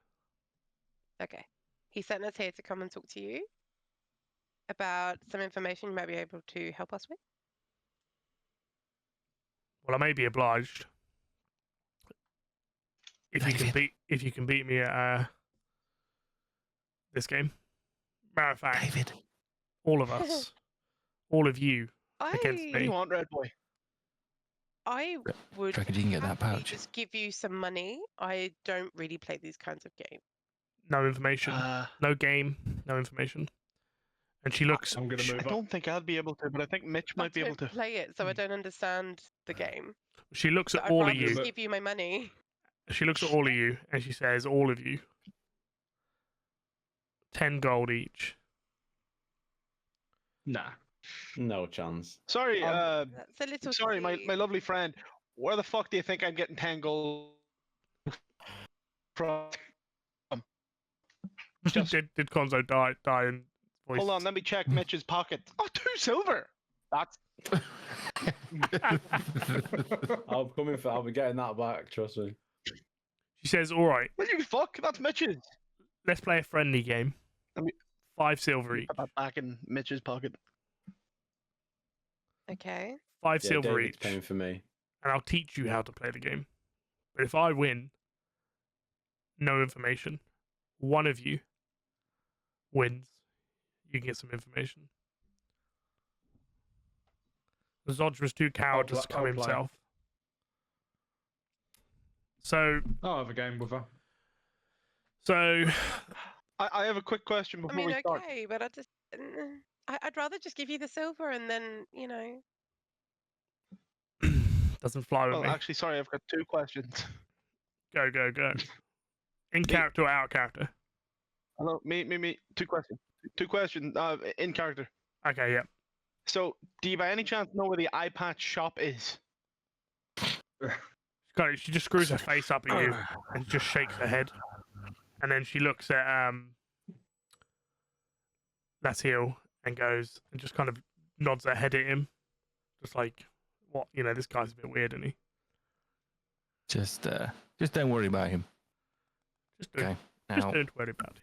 Okay. He sent us here to come and talk to you about some information you might be able to help us with.
Well, I may be obliged if you can beat me at this game. Matter of fact,
David.
all of us, all of you against
I
What do you
me.
want, Red Boy?
would
Do you reckon you can get that
happily
pouch?
just give you some money. I don't really play these kinds of games.
No information. No game. No information. And she looks.
I'm gonna
I
move up.
don't think I'd be able to, but I think Mitch might be
I
able
don't
to.
play it, so I don't understand the game.
She looks
But
at
I'd
all
rather
of
just
you.
give you my money.
She looks at all of you and she says, "All of you, 10 gold each."
Nah.
No chance.
Sorry,
That's a little.
sorry, my
steep.
lovely friend. Where the fuck do you think I'm getting 10 gold from? Just-
did Conzo die in voice?
Hold on, let me check Mitch's pocket. Oh, 2 silver. That's
I'll be getting that back, trust me.
She says, "All right,
what you fuck? That's Mitch's.
let's play a friendly game.
Let me-
5 silver each.
Put that back in Mitch's pocket.
Okay.
5
Yeah,
silver
David's
each,
paying for me.
and I'll teach you how to play the game. But if I win, no information. One of you wins. You can get some information." Zodge was too cowardless to come
I'll play.
himself. So,
I'll have a game with her.
so
I have a quick question
I
before
mean,
we start.
okay, but I'd rather just give you the silver and then, you know.
doesn't fly with
Well,
me.
actually, sorry, I've got 2 questions.
Go, go, go. In character or out of character?
Hello, me. 2 questions. 2 questions. In character.
Okay, yeah.
So, do you by any chance know where the eye patch shop is?
She just screws her face up at you and just shakes her head. And then she looks at Lasthiel and goes and just kind of nods her head at him. Just like, what? You know, this guy's a bit weird, isn't he?
Just don't worry about him.
Just don't,
Okay.
just
Now,
don't worry about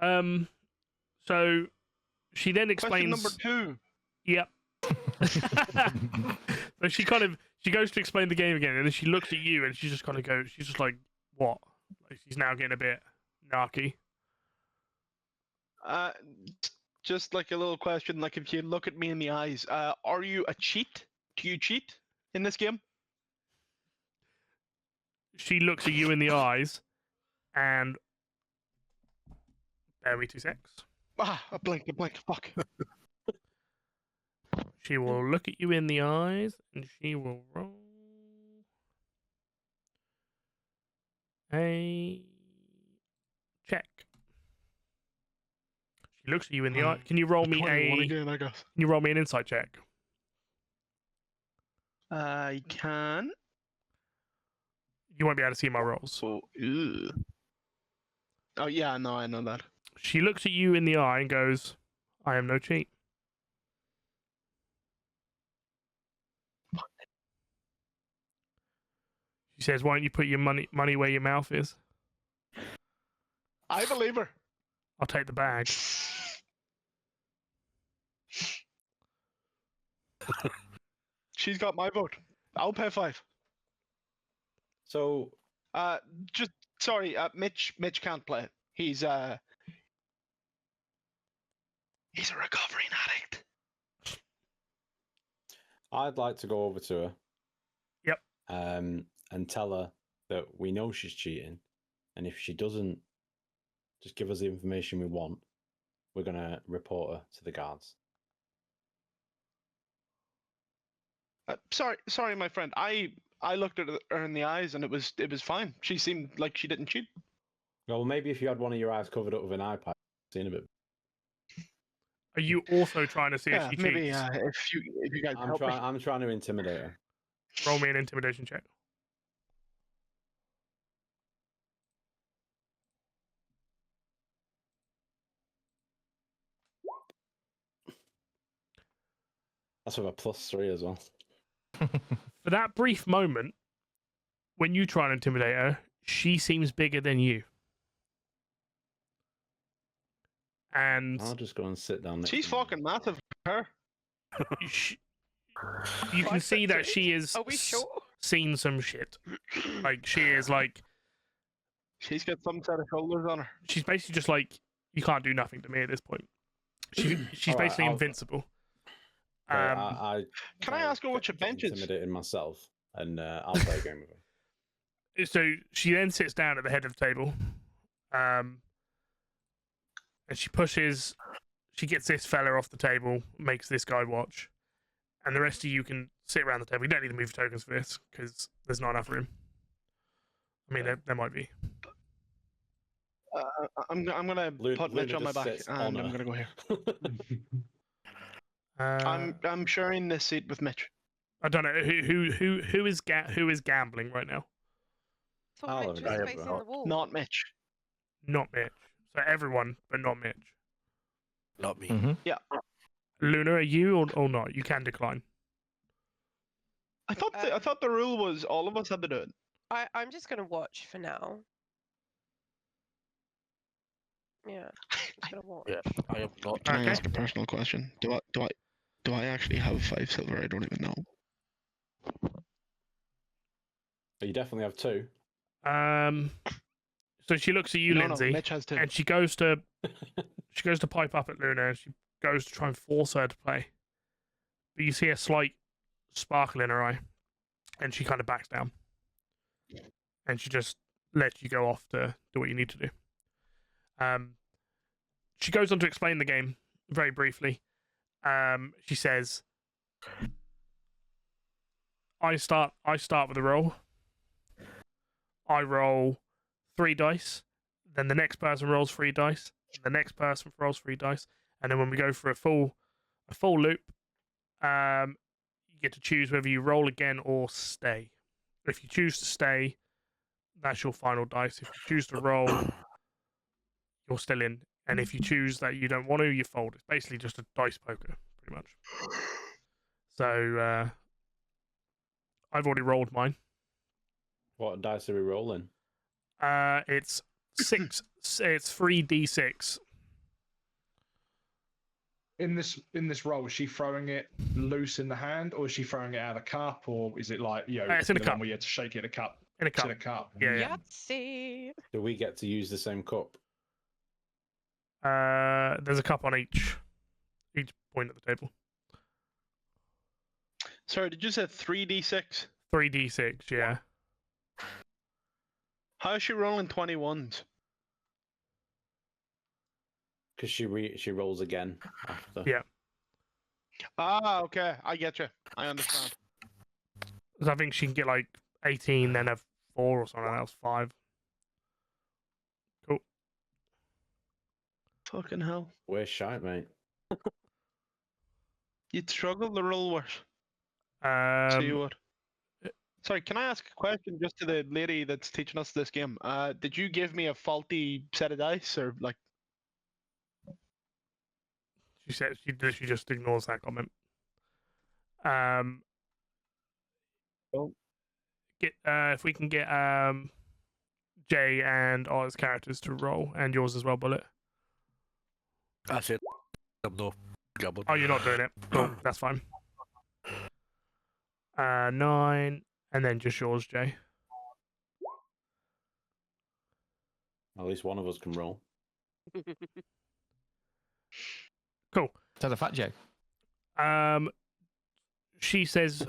him. So she then
Question
explains.
number 2.
Yep. But she goes to explain the game again, and then she looks at you, and she just kind of goes. She's just like, "What?" Like she's now getting a bit narky.
Just like a little question, like if you look at me in the eyes, are you a cheat? Do you cheat in this game?
She looks at you in the eyes, and bear me 2 secs.
Ah, I blinked, fuck.
She will look at you in the eyes, and she will roll a check. She looks at you in the eye. Can you roll me
21
a?
again, I guess.
Can you roll me an insight check?
I can.
You won't be able to see my rolls.
Oh, ew. Oh yeah, no, I know that.
She looks at you in the eye and goes, "I am no cheat." She says, "Why don't you put your money where your mouth is?
I believe her.
I'll take the bag."
She's got my vote. I'll pay 5.
So,
Just sorry, Mitch can't play. He's a recovering addict.
I'd like to go over to her.
Yep.
And tell her that we know she's cheating, and if she doesn't just give us the information we want, we're gonna report her to the guards.
Sorry, my friend. I looked at her in the eyes and it was fine. She seemed like she didn't cheat.
Well, maybe if you had one of your eyes covered up with an iPad, seen a bit.
Are you also trying to see if she
maybe
cheats?
if you guys help me.
I'm trying to intimidate her.
Roll me an intimidation check.
That's with a +3 as well.
For that brief moment, when you try and intimidate her, she seems bigger than you. And
I'll just go and sit down next
She's
to her.
fucking massive. Her.
you can see that
5'3"?
she is
Are we sure?
seen some shit. Like, she is like,
She's got some set of shoulders on her.
she's basically just like, you can't do nothing to me at this point. She's
Alright,
basically
I'll-
invincible.
Okay, I
Can I ask her what your bench is?
Intimidating myself, and I'll play a game with her.
So she then sits down at the head of the table, and she gets this fella off the table, makes this guy watch, and the rest of you can sit around the table. You don't need to move tokens for this because there's not enough room. I mean, there might be.
I'm gonna put Mitch on my
just
back,
sits
and
on
I'm
her.
gonna go here. I'm sharing this seat with Mitch.
I don't know who is gambling right now.
I
I'll
thought Mitch
have
was
it.
facing the wall.
Not Mitch.
Not Mitch. So everyone, but not Mitch.
Not me.
Mhm.
Luna, are you or not? You can decline.
I thought the rule was all of us had to do it.
I'm just gonna watch for now. Yeah, just gonna watch.
Yeah, I am not.
Can
Okay.
I ask a personal question? Do I actually have 5 silver? I don't even know.
But you definitely have 2.
So she looks at you,
No,
Lindsay,
Mitch has 2.
and she goes to pipe up at Luna, and she goes to try and force her to play. But you see a slight sparkle in her eye, and she kind of backs down. And she just lets you go off to do what you need to do. She goes on to explain the game very briefly. She says, I start with a roll. I roll 3 dice, then the next person rolls 3 dice, and the next person rolls 3 dice, and then when we go for a full loop, you get to choose whether you roll again or stay. If you choose to stay, that's your final dice. If you choose to roll, you're still in, and if you choose that you don't want to, you fold. It's basically just a dice poker, pretty much. So I've already rolled mine.
What dice are we rolling?
It's 6. It's 3d6.
In this roll, is she throwing it loose in the hand, or is she throwing it out of the cup, or is it like
it's in a
the
cup.
one where you had to shake it in a cup?
In a
It's
cup.
in a cup.
Yeah.
Yahtzee!
Do we get to use the same cup?
There's a cup on each point of the table.
Sorry, did you say 3d6?
3d6, yeah.
How is she rolling 21s?
Because she rolls again after.
Yeah.
Ah, okay. I get you. I understand.
So I think she can get like 18, then have 4 or something else, 5. Cool.
Fucking hell.
We're shy, mate.
You'd struggle to roll worse. So you would. Sorry, can I ask a question just to the lady that's teaching us this game? Did you give me a faulty set of dice, or like?
She says she just ignores that comment. Get if we can get Jay and Oz characters to roll, and yours as well, Bullet.
I said I'm no gambling.
Oh, you're not doing it. Cool, that's fine. 9, and then just yours, Jay.
At least one of us can roll.
Cool.
So the fat Joe.
She says,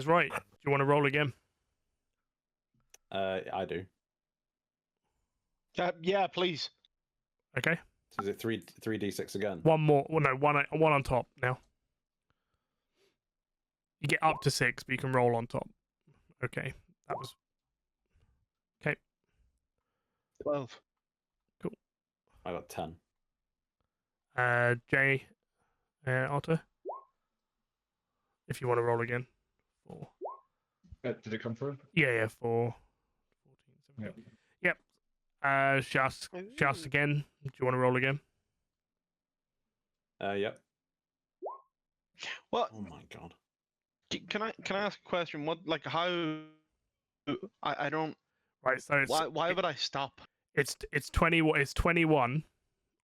right, do you want to roll again?
I do.
Yeah, please.
Okay.
So is it 3d6 again?
One more. Well, no, one on top now. You get up to 6, but you can roll on top. Okay, that was
12.
I got 10.
Jay, Otter. If you want to roll again. 4.
Did it come through?
Yeah, 4. 14, 17. Yep. Shast again. Do you want to roll again?
Yep.
What?
Oh my god.
Can I ask a question? What, like, how? I don't.
Right, so it's
Why would I stop?
it's 21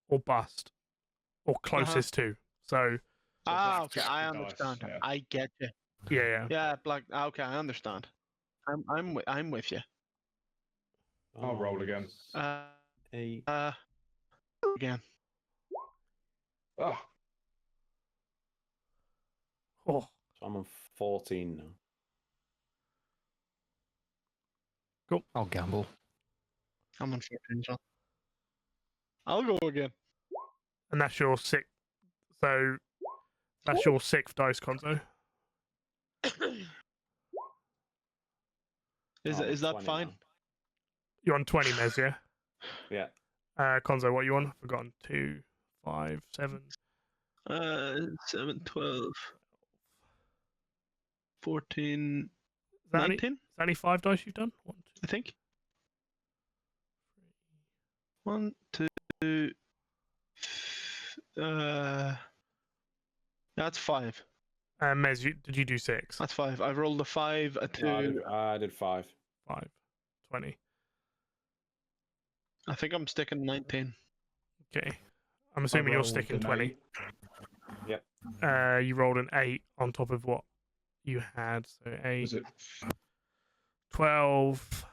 or bust or closest to. So
Ah,
that's
okay,
just
I
the dice,
understand.
yeah.
I get you.
yeah.
Yeah, like, okay, I understand. I'm with you.
I'll roll again.
Uh,
8.
again.
Oh,
Oh,
So I'm on 14 now.
I'll gamble.
I'm on 14, so I'll go again.
and that's your sixth. So that's your sixth dice, Conzo.
Is
Oh, I'm
is that
20
fine?
now.
You're on 20, Mez, yeah?
Yeah.
Conzo, what are you on? Forgotten. 2, 5, 7.
7, 12, 14,
Is that
19,
Is that only 5 dice you've done? 1, 2,
I think. 1, 2. That's 5.
Mez, did you do 6?
That's 5. I've rolled a 5, a 2.
No, I did 5.
5. 20.
I think I'm sticking 19.
Okay. I'm assuming you're
rolled
sticking
an
20.
8.
Yep.
You rolled an 8 on top of what you had. So 8,
Was it
12.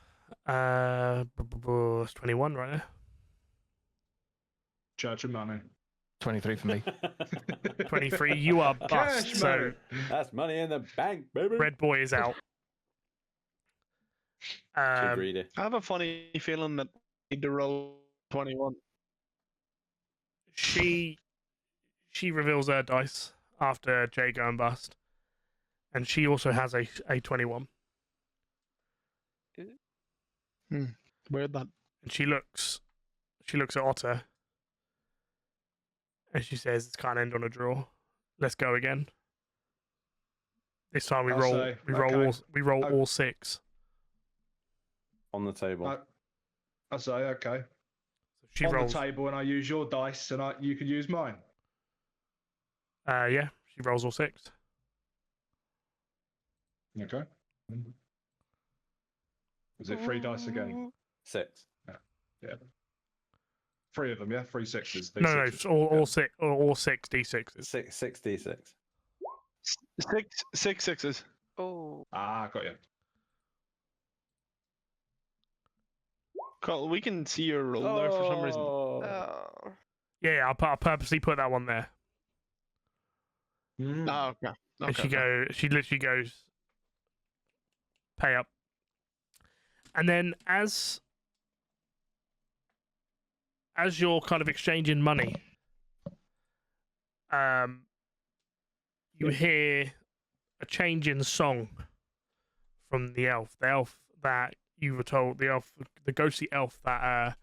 That's 21 right there.
Church of Money?
23 for me.
23. You are bust.
Cash
So
money.
That's money in the bank, baby.
Red Boy is out.
Too greedy.
I have a funny feeling that I need to roll 21.
She reveals her dice after Jay going bust, and she also has a 21.
Weird that.
And she looks at Otter, and she says, "It's can't end on a draw. Let's go again. This time we
I'll
roll.
say,
We roll
okay.
all. We roll
I-
all 6."
On the table.
I say, okay.
So she
On
rolls.
the table, and I use your dice, and you can use mine.
Yeah, she rolls all 6.
Okay. Is it 3 dice again?
6.
Yeah. 3 of them, yeah? 3 sixes.
No,
D6s.
it's all 6. All 6 d6s.
6 d6.
6 sixes.
Oh.
Ah, got you.
Carl, we can see your roll there for some reason.
Oh.
Yeah, I'll purposely put that one there.
Mm.
Oh, okay.
And
Okay.
she literally goes, pay up. And then as you're kind of exchanging money, you hear a change in song from the elf that you were told, the ghostly elf that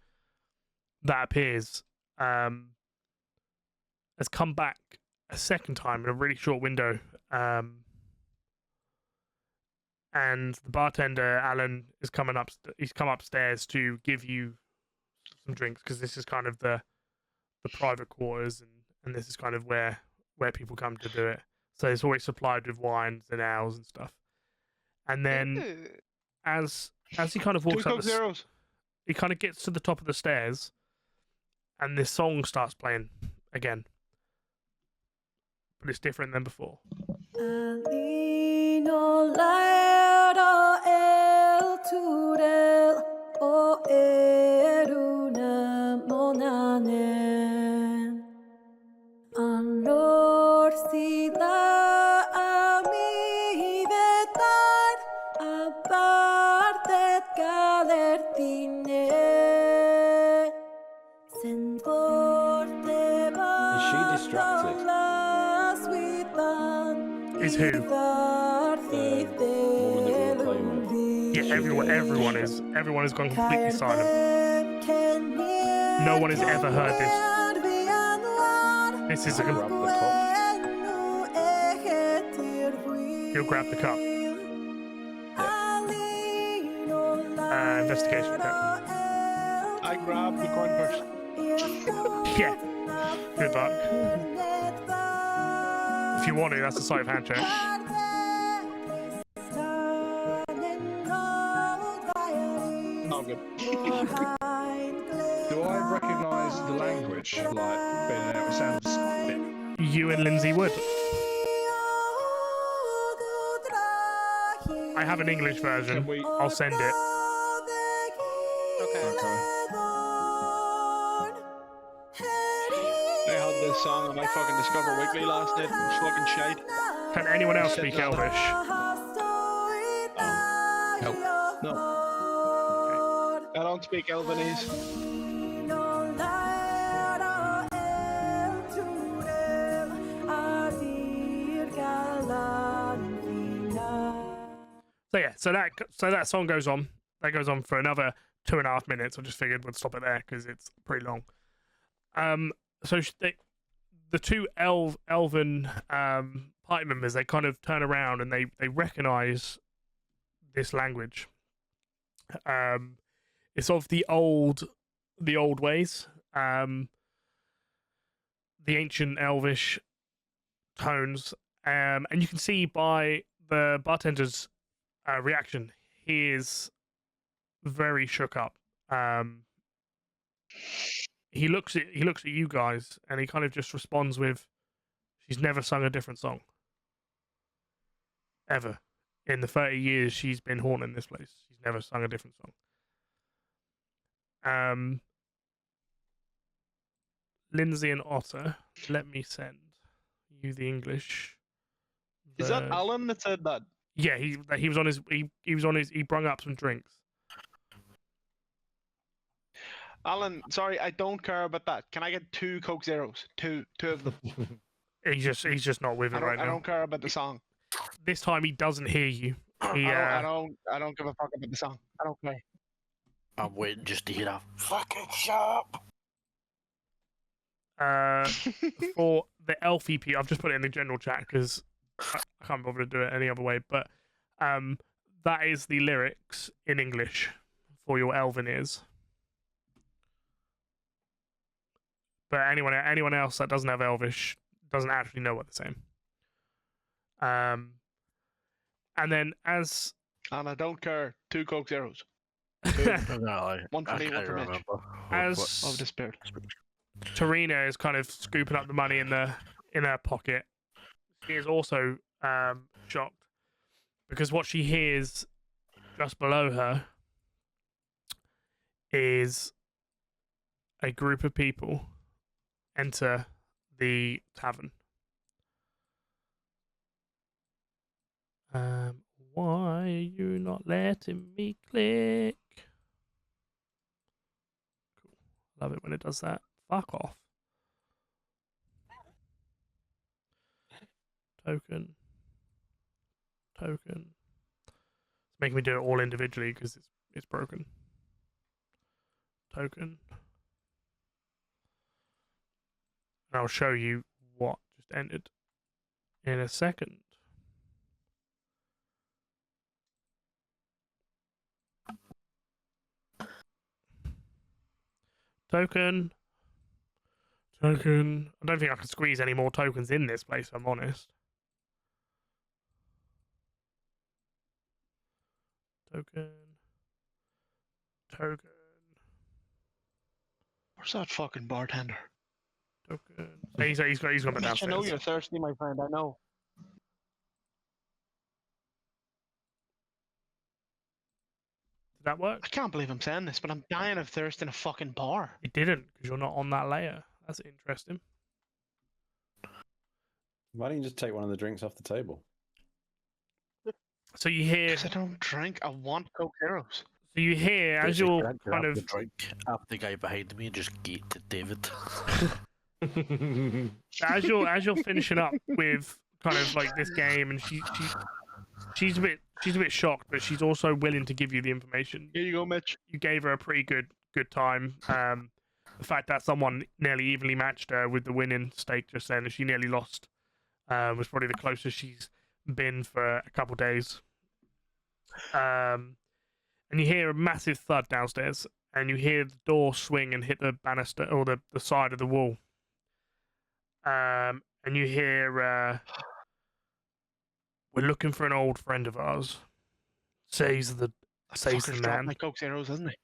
appears, has come back a second time in a really short window. And the bartender, Alan, is coming up. He's come upstairs to give you some drinks, because this is kind of the private quarters, and this is kind of where people come to do it. So it's always supplied with wines and ales and stuff. And then
Ooh.
as he kind of
2
walks up,
Coke Zeros.
he kind of gets to the top of the stairs, and this song starts playing again, but it's different than before.
Is she distracted?
Is who?
The woman that we were playing with.
Yeah, everyone is. Everyone has gone completely silent. No one has ever heard this. This is a.
Grab the cup.
You'll grab the cup. Investigation check.
I grabbed the coin first.
Yeah. Good luck. If you want to, that's a sleight of hand check.
Oh, good.
Do I recognise the language? Like, being out, it sounds a bit.
You and Lindsay would. I have an English version.
Can we-
I'll send it.
Okay.
I had this song on my fucking Discover Weekly last night. It was fucking shite.
Can anyone else speak Elvish?
Nope.
No. I don't speak Elvenese.
So yeah, so that song goes on. That goes on for another 2.5 minutes. I just figured we'd stop it there because it's pretty long. So the two elven party members, they kind of turn around and they recognize this language. It's of the old ways, the ancient Elvish tones, and you can see by the bartender's reaction, he is very shook up. He looks at you guys, and he kind of just responds with, "She's never sung a different song ever in the 30 years she's been haunting this place. She's never sung a different song." Lindsay and Otter, let me send you the English.
Is that Alan that said that?
Yeah, he was on his he brung up some drinks.
Alan, sorry, I don't care about that. Can I get 2 Coke Zeros? Two of them.
He's just not with it right now.
I don't care about the song.
This time he doesn't hear you. He,
I don't give a fuck about the song. I don't care.
I'm waiting just to hear a fucking shut up.
For the elf EP, I've just put it in the general chat because I can't bother to do it any other way. But that is the lyrics in English for your elven ears. But anyone else that doesn't have Elvish doesn't actually know what they're saying. And then as...
And I don't care. 2 Coke Zeros.
No,
One for me, one for Mitch.
As
Of the spirit.
Tarina is kind of scooping up the money in her pocket, she is also shocked because what she hears just below her is a group of people enter the tavern. Why are you not letting me click? Cool. Love it when it does that. Fuck off. Token. It's making me do it all individually because it's broken. Token. And I'll show you what just ended in a second. Token. I don't think I can squeeze any more tokens in this place, if I'm honest. Token.
Where's that fucking bartender?
Token. So he's gone back
Mitch, I know
downstairs.
you're thirsty, my friend. I know.
Did that work?
I can't believe I'm saying this, but I'm dying of thirst in a fucking bar.
It didn't, because you're not on that layer. That's interesting.
Why don't you just take one of the drinks off the table?
So you hear...
Because I don't drink. I want Coke Zeros.
So you hear, as
Basically,
you're
I grab
kind
the
of...
drink up the guy behind me and just gate to David.
as you're finishing up with kind of like this game, and she's a bit shocked, but she's also willing to give you the information.
Here you go, Mitch.
You gave her a pretty good time. The fact that someone nearly evenly matched her with the winning stake just then, and she nearly lost, was probably the closest she's been for a couple days. And you hear a massive thud downstairs, and you hear the door swing and hit the banister or the side of the wall. And and you hear, "We're looking for an old friend of ours," says the
Fucker's dropped
man.
my Coke Zeros, hasn't he?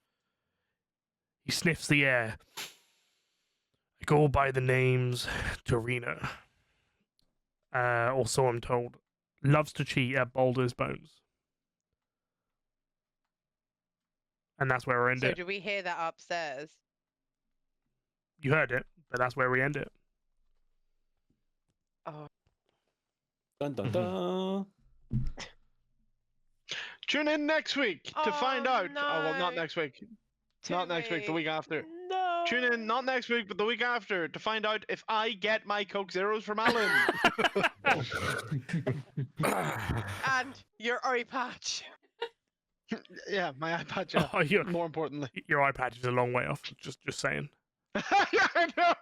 He sniffs the air. They go by the names Tarina. Also, I'm told, loves to cheat at Baldur's Bones. And that's where we end
So
it.
do we hear that upstairs?
You heard it, but that's where we end it.
Oh,
Dun dun dun.
Tune in next week to find
Oh,
out. Oh, well, not
no.
next week.
too
Not next week, the
late.
week after.
No.
Tune in, not next week, but the week after to find out if I get my Coke Zeros from Alan.
And your eye patch.
Yeah, my iPad. Yeah.
Oh,
More importantly.
your eye patch is a long way off. Just saying.
Yeah, I know.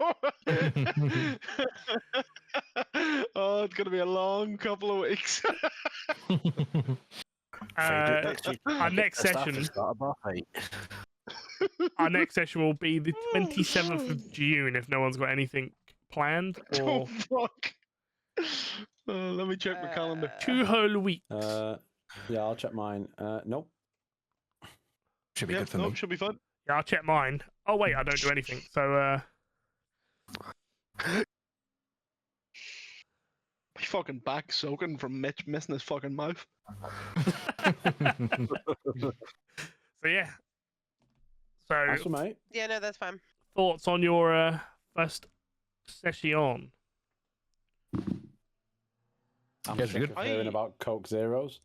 Oh, it's gonna be a long couple of weeks.
Our next session. Our next session will be the 27th of June if no one's got anything planned.
Oh
Or
fuck. Let me check my calendar.
2 whole weeks.
Yeah, I'll check mine. Nope.
Should be
Yeah,
good for
no,
me.
should be fun.
Yeah, I'll check mine. Oh wait, I don't do anything. So
My fucking back soaking from Mitch missing his fucking mouth.
so yeah. So
That's all, mate.
Yeah, no, that's fine.
thoughts on your first session?
I'm
Yes,
sick
good.
of hearing about Coke Zeros.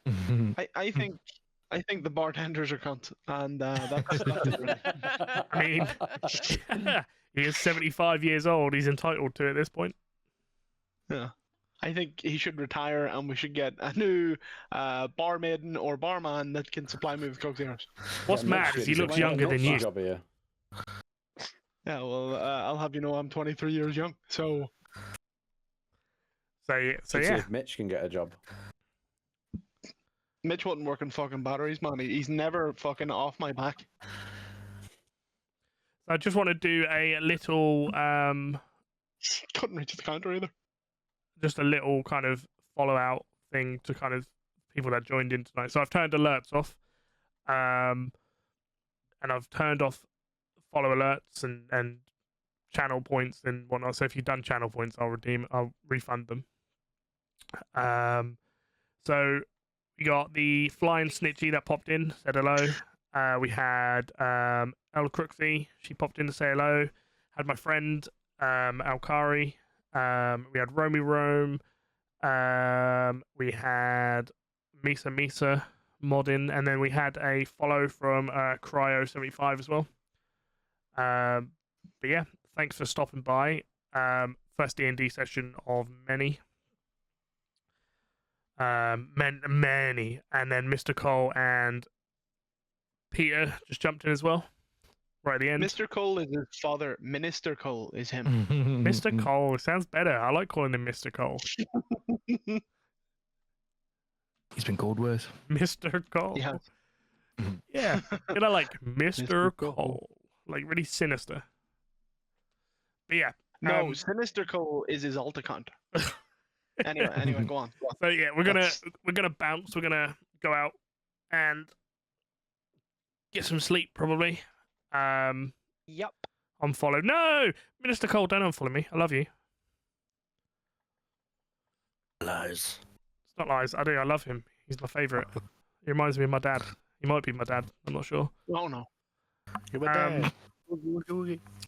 I think the bartenders are cunt, and that's
I mean, he is 75 years old. He's entitled to it at this point.
yeah. I think he should retire, and we should get a new barmaiden or barman that can supply me with Coke Zeros.
What's
Yeah,
mad
Mitch,
is he
you
looks
might get a
younger than
Mitch
you.
job here.
Yeah, well, I'll have you know I'm 23 years young, so
So
Let's see
yeah.
if Mitch can get a job.
Mitch wasn't working fucking batteries, man. He's never fucking off my back.
I just want to do a little,
Couldn't reach the counter either.
just a little kind of follow out thing to kind of people that joined in tonight. So I've turned alerts off, and I've turned off follow alerts and channel points and whatnot. So if you've done channel points, I'll refund them. So we got the flying snitchy that popped in, said hello. We had El Crooksy, she popped in to say hello. Had my friend Alkari. We had Romy Rome. We had Misa Modin, and then we had a follow from Cryo75 as well. But yeah, thanks for stopping by. First D&D session of many. Many, and then Mr. Cole and Peter just jumped in as well. Right at the end.
Mr. Cole is his father. Minister Cole is him.
Mr. Cole sounds better. I like calling him Mr. Cole.
He's been called worse.
Mr. Cole.
Yeah.
Yeah. You know, like Mr.
Mr. Cole.
Cole. Like really sinister. But yeah.
No, Sinister Cole is his alt account. Anyway, go on.
So yeah, we're gonna bounce. We're gonna go out and get some sleep probably.
Yup.
Unfollow. No, Minister Cole, don't unfollow me. I love you.
Lies.
It's not lies. I do. I love him. He's my favourite. He reminds me of my dad. He might be my dad. I'm not sure.
Oh no.
You were there.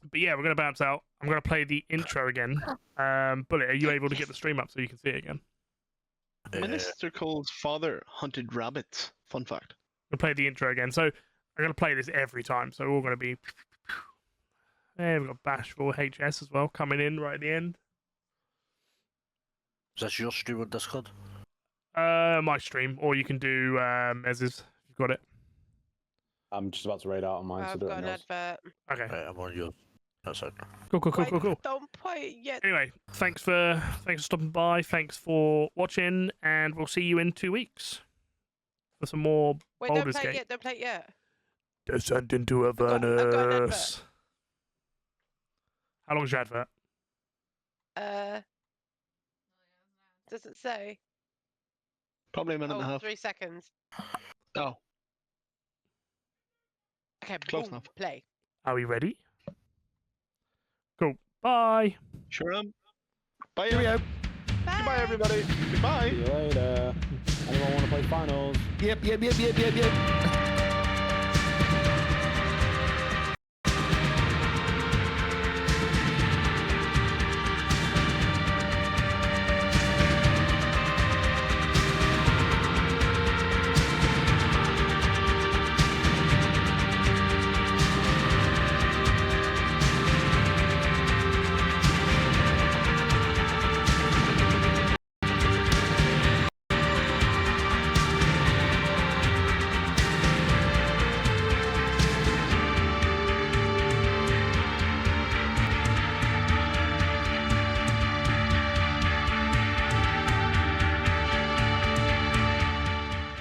But yeah, we're gonna bounce out. I'm gonna play the intro again. Bullet, are you able to get the stream up so you can see it again?
Minister Cole's father hunted rabbits. Fun fact.
I'm gonna play the intro again. So I'm gonna play this every time. So we're all gonna be. There we've got Bashful HS as well coming in right at the end.
Is that your stream on Discord?
My stream, or you can do Mez's. You've got it.
I'm just about to raid out on mine, so
I've
do it
got
on
an
yours.
advert.
Okay.
Right, I'm on yours. That's it.
Cool.
Wait, don't play it yet.
Anyway, thanks for stopping by. Thanks for watching, and we'll see you in 2 weeks for some more
Wait, don't
Baldur's
play it
Gate.
yet. Don't play it yet.
Descent into
I've got an
Avernus.
advert.
How long's your advert?
Doesn't say.
Probably a minute and a
Oh,
half.
3 seconds.
Oh,
Okay,
Close
boom,
enough.
play.
Are we ready? Cool. Bye.
sure am. Bye.
Cheerio.
Bye.
Goodbye, everybody. Goodbye.
See you later. Anyone want to play finals?
Yep.